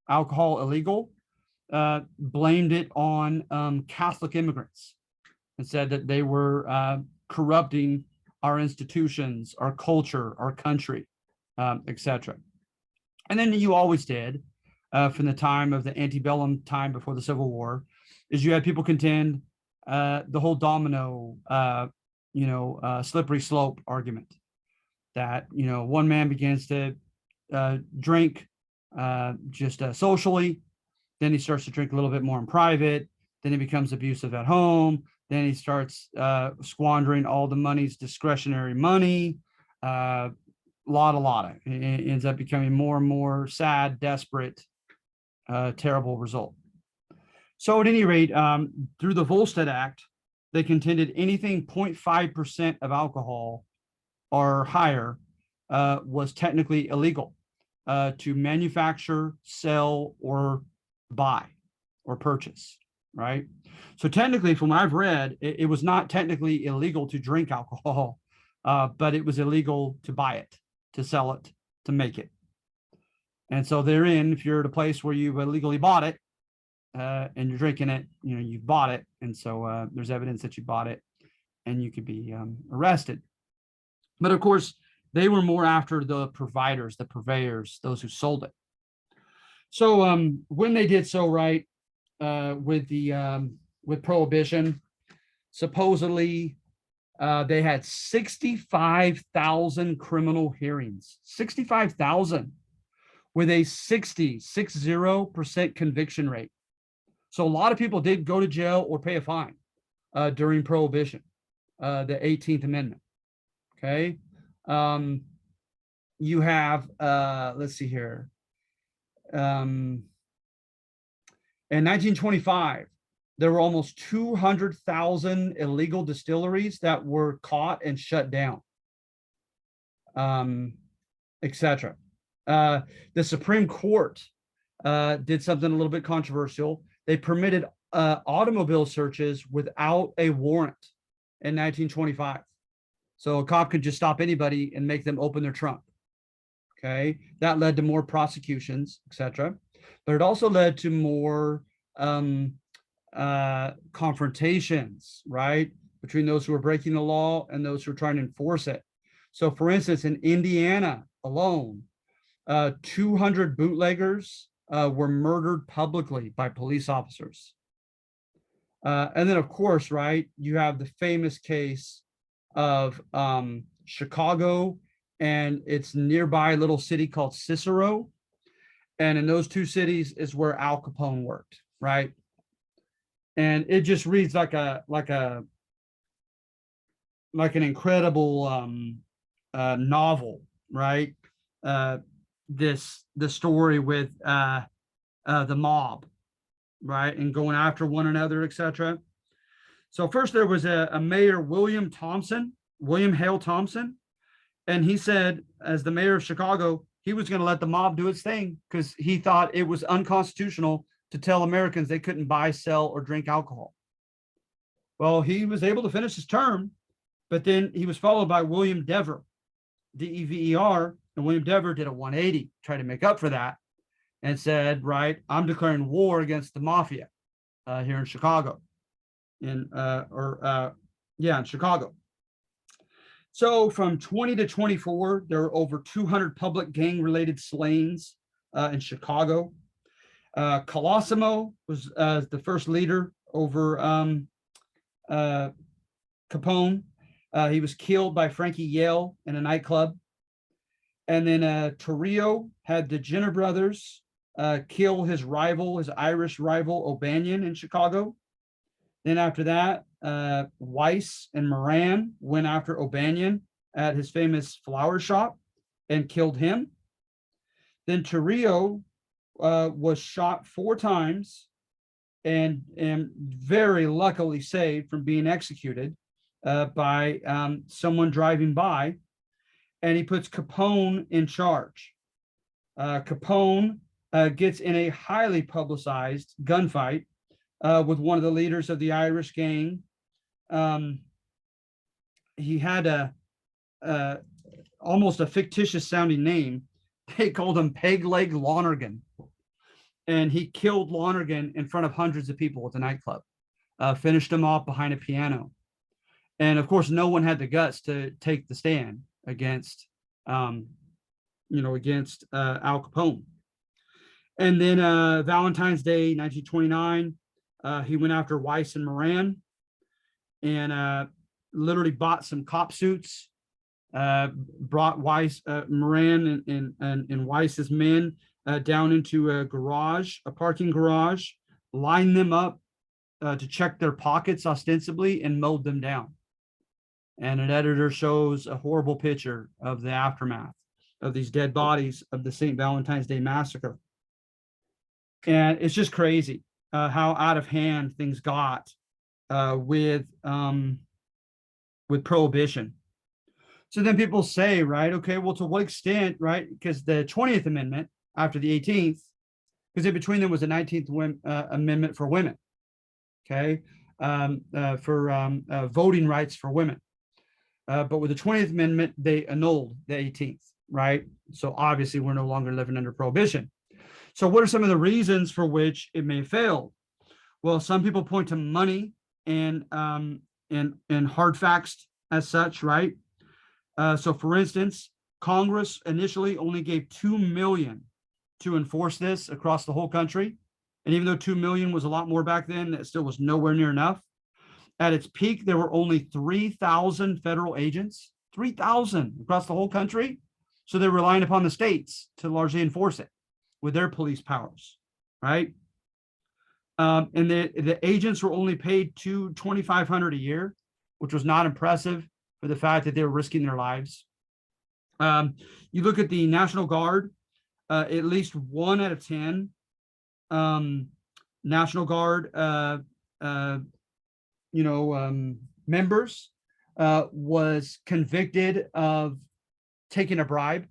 alcohol illegal, blamed it on Catholic immigrants and said that they were corrupting our institutions, our culture, our country, etc. And then you always did, from the time of the antebellum time before the Civil War, is you had people contend the whole domino, slippery slope argument, that, one man begins to drink just socially, then he starts to drink a little bit more in private, then he becomes abusive at home, then he starts squandering all the money's discretionary money, lot. It ends up becoming more and more sad, desperate, terrible result. So at any rate, through the Volstead Act, they contended anything 0.5% of alcohol or higher was technically illegal to manufacture, sell, or buy or purchase, right? So technically, from what I've read, it was not technically illegal to drink alcohol, but it was illegal to buy it, to sell it, to make it. And so therein, if you're at a place where you've illegally bought it and you're drinking it, you've bought it. And so there's evidence that you bought it and you could be arrested. But of course, they were more after the providers, the purveyors, those who sold it. So when they did so right with prohibition, supposedly they had 65,000 criminal hearings, 65,000, with a 60% conviction rate. So a lot of people did go to jail or pay a fine during prohibition, the 18th Amendment. Okay. You have, let's see here. In 1925, there were almost 200,000 illegal distilleries that were caught and shut down, etc. The Supreme Court did something a little bit controversial. They permitted automobile searches without a warrant in 1925. So a cop could just stop anybody and make them open their trunk. Okay, that led to more prosecutions, etc. But it also led to more confrontations, right, between those who are breaking the law and those who are trying to enforce it. So, for instance, in Indiana alone, 200 bootleggers were murdered publicly by police officers. And then, of course, right, you have the famous case of Chicago and its nearby little city called Cicero. And in those two cities is where Al Capone worked, right? And it just reads like an incredible novel, right? The story with the mob, right, and going after one another, etc. So first there was a mayor, William Hale Thompson, and he said, as the mayor of Chicago, he was going to let the mob do its thing because he thought it was unconstitutional to tell Americans they couldn't buy, sell, or drink alcohol. Well, he was able to finish his term, but then he was followed by William Dever, D-E-V-E-R, and William Dever did a 180, try to make up for that, and said, right, I'm declaring war against the mafia here in Chicago, in Chicago. So from 20 to 24, there were over 200 public gang-related slayings in Chicago. Colosimo was the first leader over Capone. He was killed by Frankie Yale in a nightclub. And then Torrio had the Jenner brothers kill his rival, his Irish rival, O'Banion in Chicago. Then after that, Weiss and Moran went after O'Banion at his famous flower shop and killed him. Then Torrio was shot 4 times and very luckily saved from being executed by someone driving by. And he puts Capone in charge. Capone gets in a highly publicized gunfight with one of the leaders of the Irish gang. He had almost a fictitious sounding name. They called him Peg Leg Lonergan. And he killed Lonergan in front of hundreds of people at the nightclub, finished him off behind a piano. And of course, no one had the guts to take the stand against, against Al Capone. And then Valentine's Day, 1929, he went after Weiss and Moran and literally bought some cop suits, brought Weiss, Moran and Weiss's men down into a garage, a parking garage, lined them up to check their pockets ostensibly and mowed them down. And an editor shows a horrible picture of the aftermath of these dead bodies of the St. Valentine's Day massacre. And it's just crazy how out of hand things got with prohibition. So then people say, right, okay, well, to what extent, right? Because the 20th Amendment after the 18th, because in between them was the 19th Amendment for women, okay, for voting rights for women. But with the 20th Amendment, they annulled the 18th, right? So obviously we're no longer living under prohibition. So what are some of the reasons for which it may fail? Well, some people point to money and hard facts as such, right? So for instance, Congress initially only gave $2 million to enforce this across the whole country. And even though 2 million was a lot more back then, it still was nowhere near enough. At its peak, there were only 3,000 federal agents, 3,000 across the whole country. So they're relying upon the states to largely enforce it with their police powers, right? And the agents were only paid $2,500 a year, which was not impressive for the fact that they were risking their lives. You look at the National Guard, at least 1 out of 10 National Guard members was convicted of taking a bribe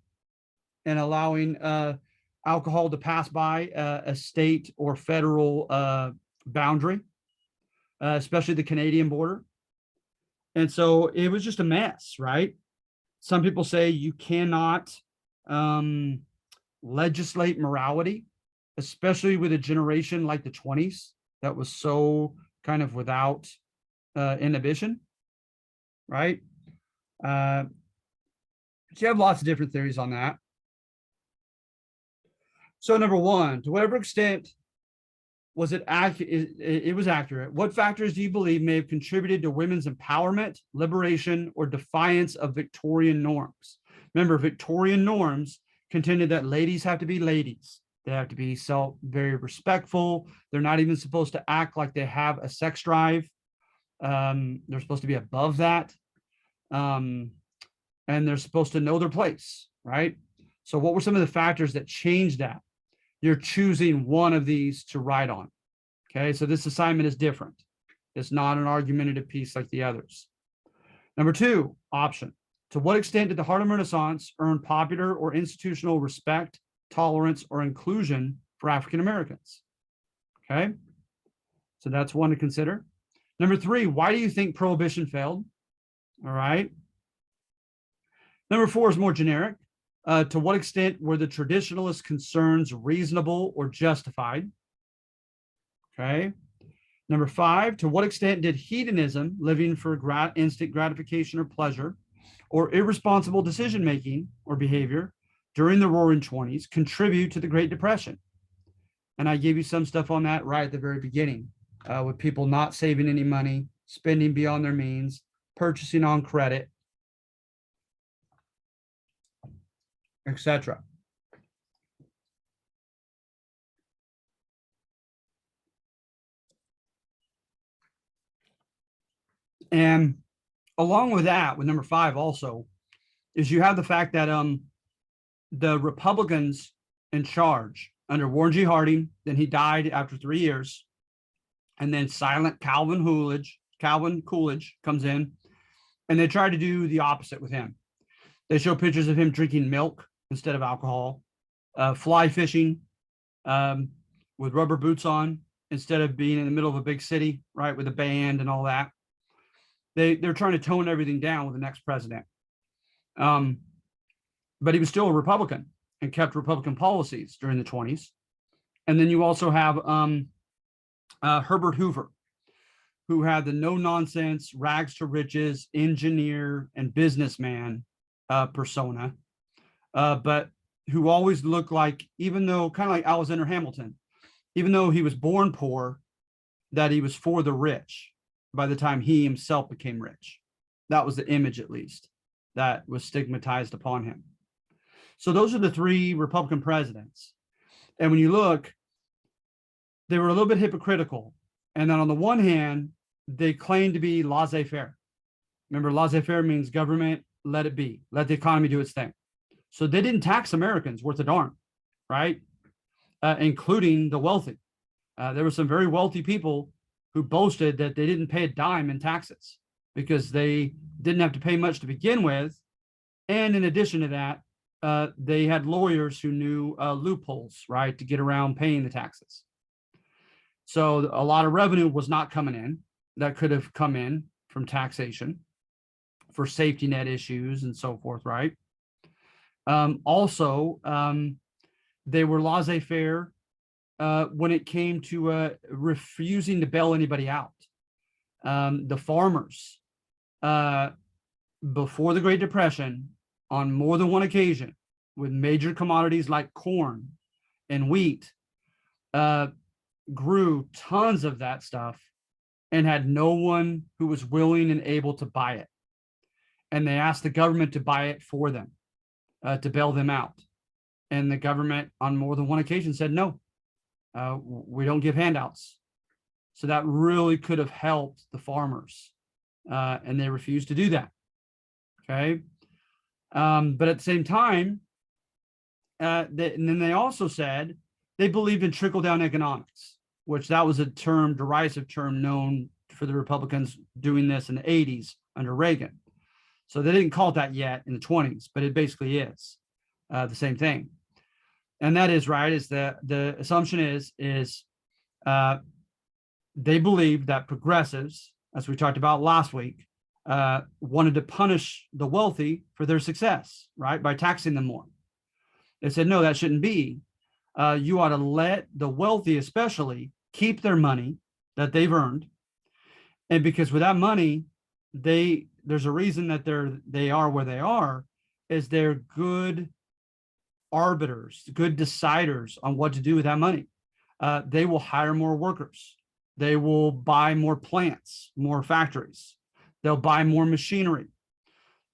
and allowing alcohol to pass by a state or federal boundary, especially the Canadian border. And so it was just a mess, right? Some people say you cannot legislate morality, especially with a generation like the 20s that was so kind of without inhibition, right? So you have lots of different theories on that. So number one, to whatever extent was it accurate? It was accurate. What factors do you believe may have contributed to women's empowerment, liberation, or defiance of Victorian norms? Remember, Victorian norms contended that ladies have to be ladies. They have to be very respectful. They're not even supposed to act like they have a sex drive. They're supposed to be above that. And they're supposed to know their place, right? So what were some of the factors that changed that? You're choosing one of these to write on. Okay, so this assignment is different. It's not an argumentative piece like the others. Number two, option. To what extent did the Harlem Renaissance earn popular or institutional respect, tolerance, or inclusion for African Americans? Okay, so that's one to consider. Number three, why do you think prohibition failed? All right. Number four is more generic. To what extent were the traditionalist concerns reasonable or justified? Okay. Number five, to what extent did hedonism, living for instant gratification or pleasure, or irresponsible decision-making or behavior during the Roaring 20s contribute to the Great Depression? And I gave you some stuff on that right at the very beginning, with people not saving any money, spending beyond their means, purchasing on credit, etc. And along with that, with number 5 also, is you have the fact that the Republicans in charge under Warren G. Harding, then he died after 3 years, and then silent Calvin Coolidge comes in, and they try to do the opposite with him. They show pictures of him drinking milk instead of alcohol, fly fishing with rubber boots on instead of being in the middle of a big city, right, with a band and all that. They're trying to tone everything down with the next president. But he was still a Republican and kept Republican policies during the 20s. And then you also have Herbert Hoover, who had the no-nonsense, rags-to-riches engineer and businessman persona, but who always looked like, even though, kind of like Alexander Hamilton, even though he was born poor, that he was for the rich by the time he himself became rich. That was the image, at least, that was stigmatized upon him. So those are the 3 Republican presidents. And when you look, they were a little bit hypocritical. And then on the one hand, they claimed to be laissez-faire. Remember, laissez-faire means government, let it be, let the economy do its thing. So they didn't tax Americans worth a darn, right? Including the wealthy. There were some very wealthy people who boasted that they didn't pay a dime in taxes because they didn't have to pay much to begin with. And in addition to that, they had lawyers who knew loopholes, right, to get around paying the taxes. So a lot of revenue was not coming in that could have come in from taxation for safety net issues and so forth, right? Also, they were laissez-faire when it came to refusing to bail anybody out. The farmers, before the Great Depression, on more than one occasion, with major commodities like corn and wheat, grew tons of that stuff and had no one who was willing and able to buy it. And they asked the government to buy it for them, to bail them out. And the government on more than one occasion said, no, we don't give handouts. So that really could have helped the farmers. And they refused to do that. Okay. But at the same time, and then they also said they believed in trickle-down economics, which that was a term, derisive term known for the Republicans doing this in the 80s under Reagan. So they didn't call it that yet in the 20s, but it basically is the same thing. And that is right, is that the assumption is they believed that progressives, as we talked about last week, wanted to punish the wealthy for their success, right, by taxing them more. They said, no, that shouldn't be. You ought to let the wealthy especially keep their money that they've earned. And because with that money, there's a reason that they are where they are, is they're good arbiters, good deciders on what to do with that money. They will hire more workers. They will buy more plants, more factories. They'll buy more machinery.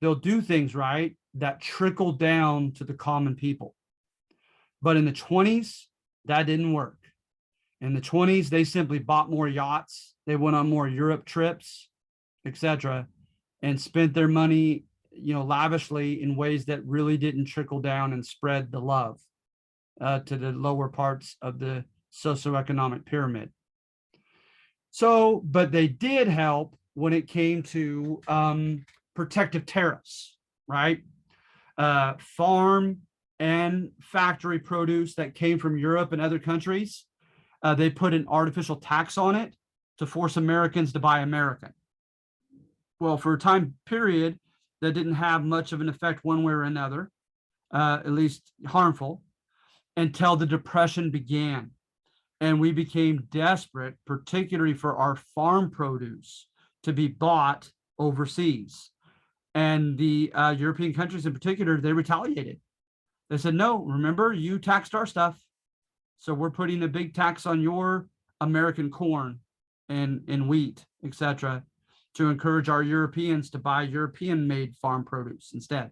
They'll do things, right, that trickle down to the common people. But in the 20s, that didn't work. In the 20s, they simply bought more yachts. They went on more Europe trips, etc., and spent their money, lavishly in ways that really didn't trickle down and spread the love to the lower parts of the socioeconomic pyramid. So, but they did help when it came to protective tariffs, right? Farm and factory produce that came from Europe and other countries, they put an artificial tax on it to force Americans to buy American. Well, for a time period, that didn't have much of an effect one way or another, at least harmful, until the Depression began. And we became desperate, particularly for our farm produce to be bought overseas. And the European countries in particular, they retaliated. They said, no, remember, you taxed our stuff. So we're putting a big tax on your American corn and wheat, etc., to encourage our Europeans to buy European-made farm produce instead.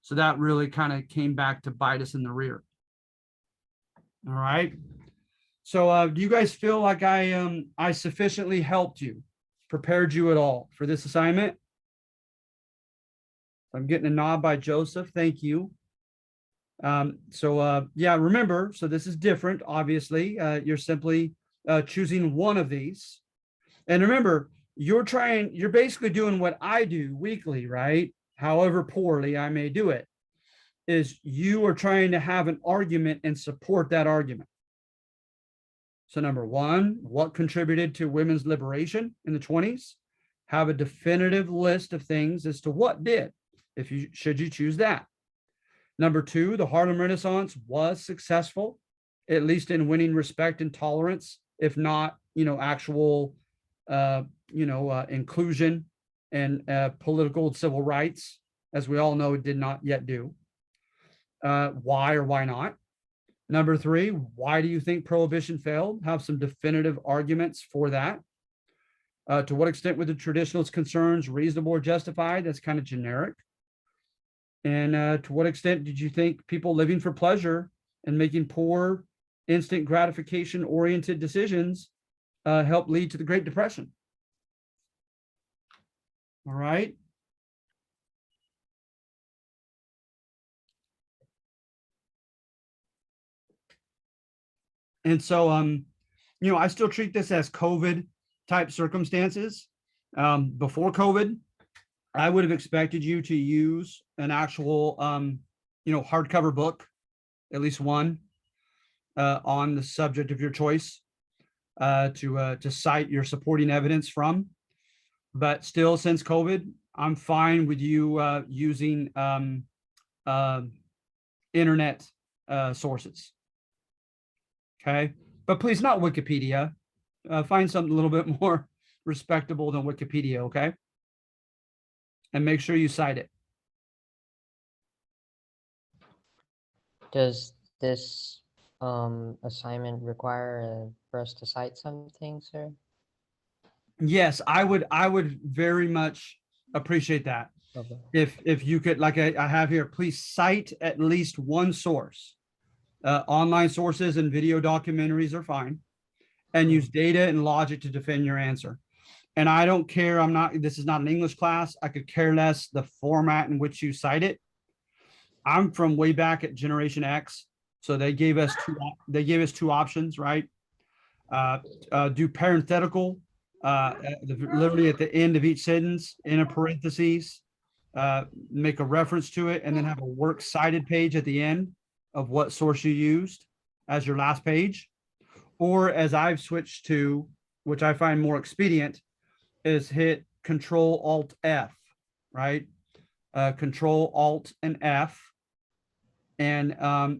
So that really kind of came back to bite us in the rear. All right. So do you guys feel like I sufficiently helped you, prepared you at all for this assignment? I'm getting a nod by Joseph. Thank you. Yeah, remember, so this is different, obviously. You're simply choosing one of these. And remember, you're basically doing what I do weekly, right? However poorly I may do it, is you are trying to have an argument and support that argument. So number one, what contributed to women's liberation in the 20s? Have a definitive list of things as to what did, should you choose that. Number two, the Harlem Renaissance was successful, at least in winning respect and tolerance, if not, actual, inclusion and political and civil rights, as we all know, it did not yet do. Why or why not? Number three, why do you think prohibition failed? Have some definitive arguments for that. To what extent were the traditionalist concerns reasonable or justified? That's kind of generic. And to what extent did you think people living for pleasure and making poor, instant gratification oriented decisions helped lead to the Great Depression? All right. And so, I still treat this as COVID type circumstances. Before COVID, I would have expected you to use an actual, hardcover book, at least one, on the subject of your choice, to cite your supporting evidence from. But still, since COVID, I'm fine with you using internet sources. Okay, but please not Wikipedia. Find something a little bit more respectable than Wikipedia, okay? And make sure you cite it. Does this assignment require for us to cite something, sir? Yes, I would very much appreciate that. Okay. If you could, like I have here, please cite at least one source. Online sources and video documentaries are fine, and use data and logic to defend your answer. And I don't care, this is not an English class. I could care less the format in which you cite it. I'm from way back at Generation X. So they gave us two options, right? Do parenthetical, literally at the end of each sentence in a parentheses, make a reference to it, and then have a works cited page at the end of what source you used as your last page. Or as I've switched to, which I find more expedient, is hit Control Alt F, right? Control Alt and F, and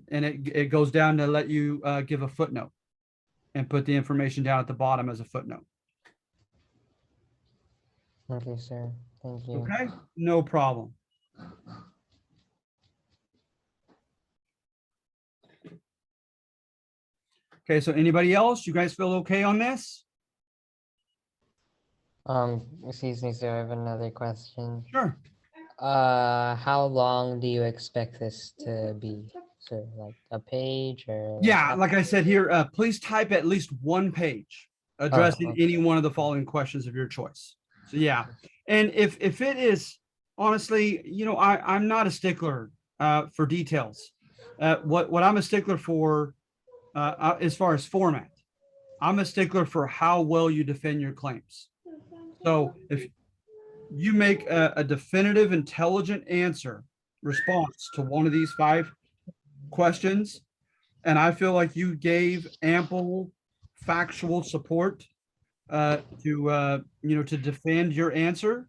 it goes down to let you give a footnote and put the information down at the bottom as a footnote. Okay, sir. Thank you. Okay, no problem. Okay, so anybody else? You guys feel okay on this? Excuse me, sir. I have another question. Sure. How long do you expect this to be, sir? Like a page or? Yeah, like I said here, please type at least one page addressing any one of the following questions of your choice. So yeah, and if it is, honestly, I'm not a stickler for details. What I'm a stickler for, as far as format, I'm a stickler for how well you defend your claims. So if you make a definitive, intelligent response to one of these 5 questions, and I feel like you gave ample factual support to defend your answer,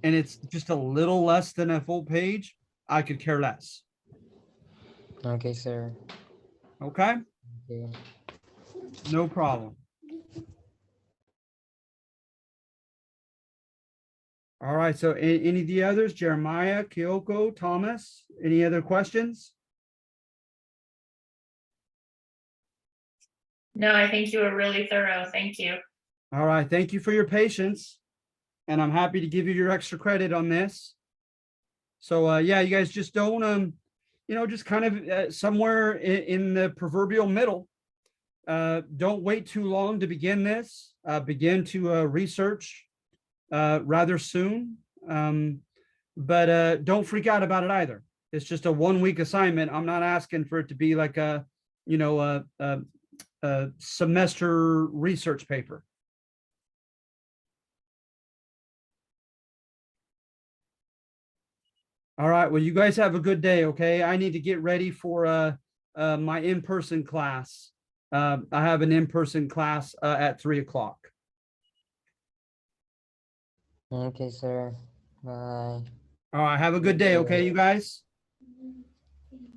and it's just a little less than a full page, I could care less. Okay, sir. Okay. Okay. No problem. All right. So any of the others, Jeremiah, Kyoko, Thomas, any other questions? No, I think you were really thorough. Thank you. All right. Thank you for your patience. and I'm happy to give you your extra credit on this. So yeah, you guys just don't just kind of somewhere in the proverbial middle. Don't wait too long to begin this. Begin to research rather soon. But don't freak out about it either. It's just a 1 week assignment. I'm not asking for it to be like a semester research paper. All right. Well, you guys have a good day. Okay. I need to get ready for my in-person class. I have an in-person class at 3 o'clock. Okay, sir. Bye. All right. Have a good day. Okay, you guys.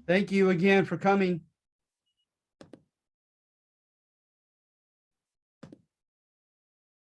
Thank you again for coming.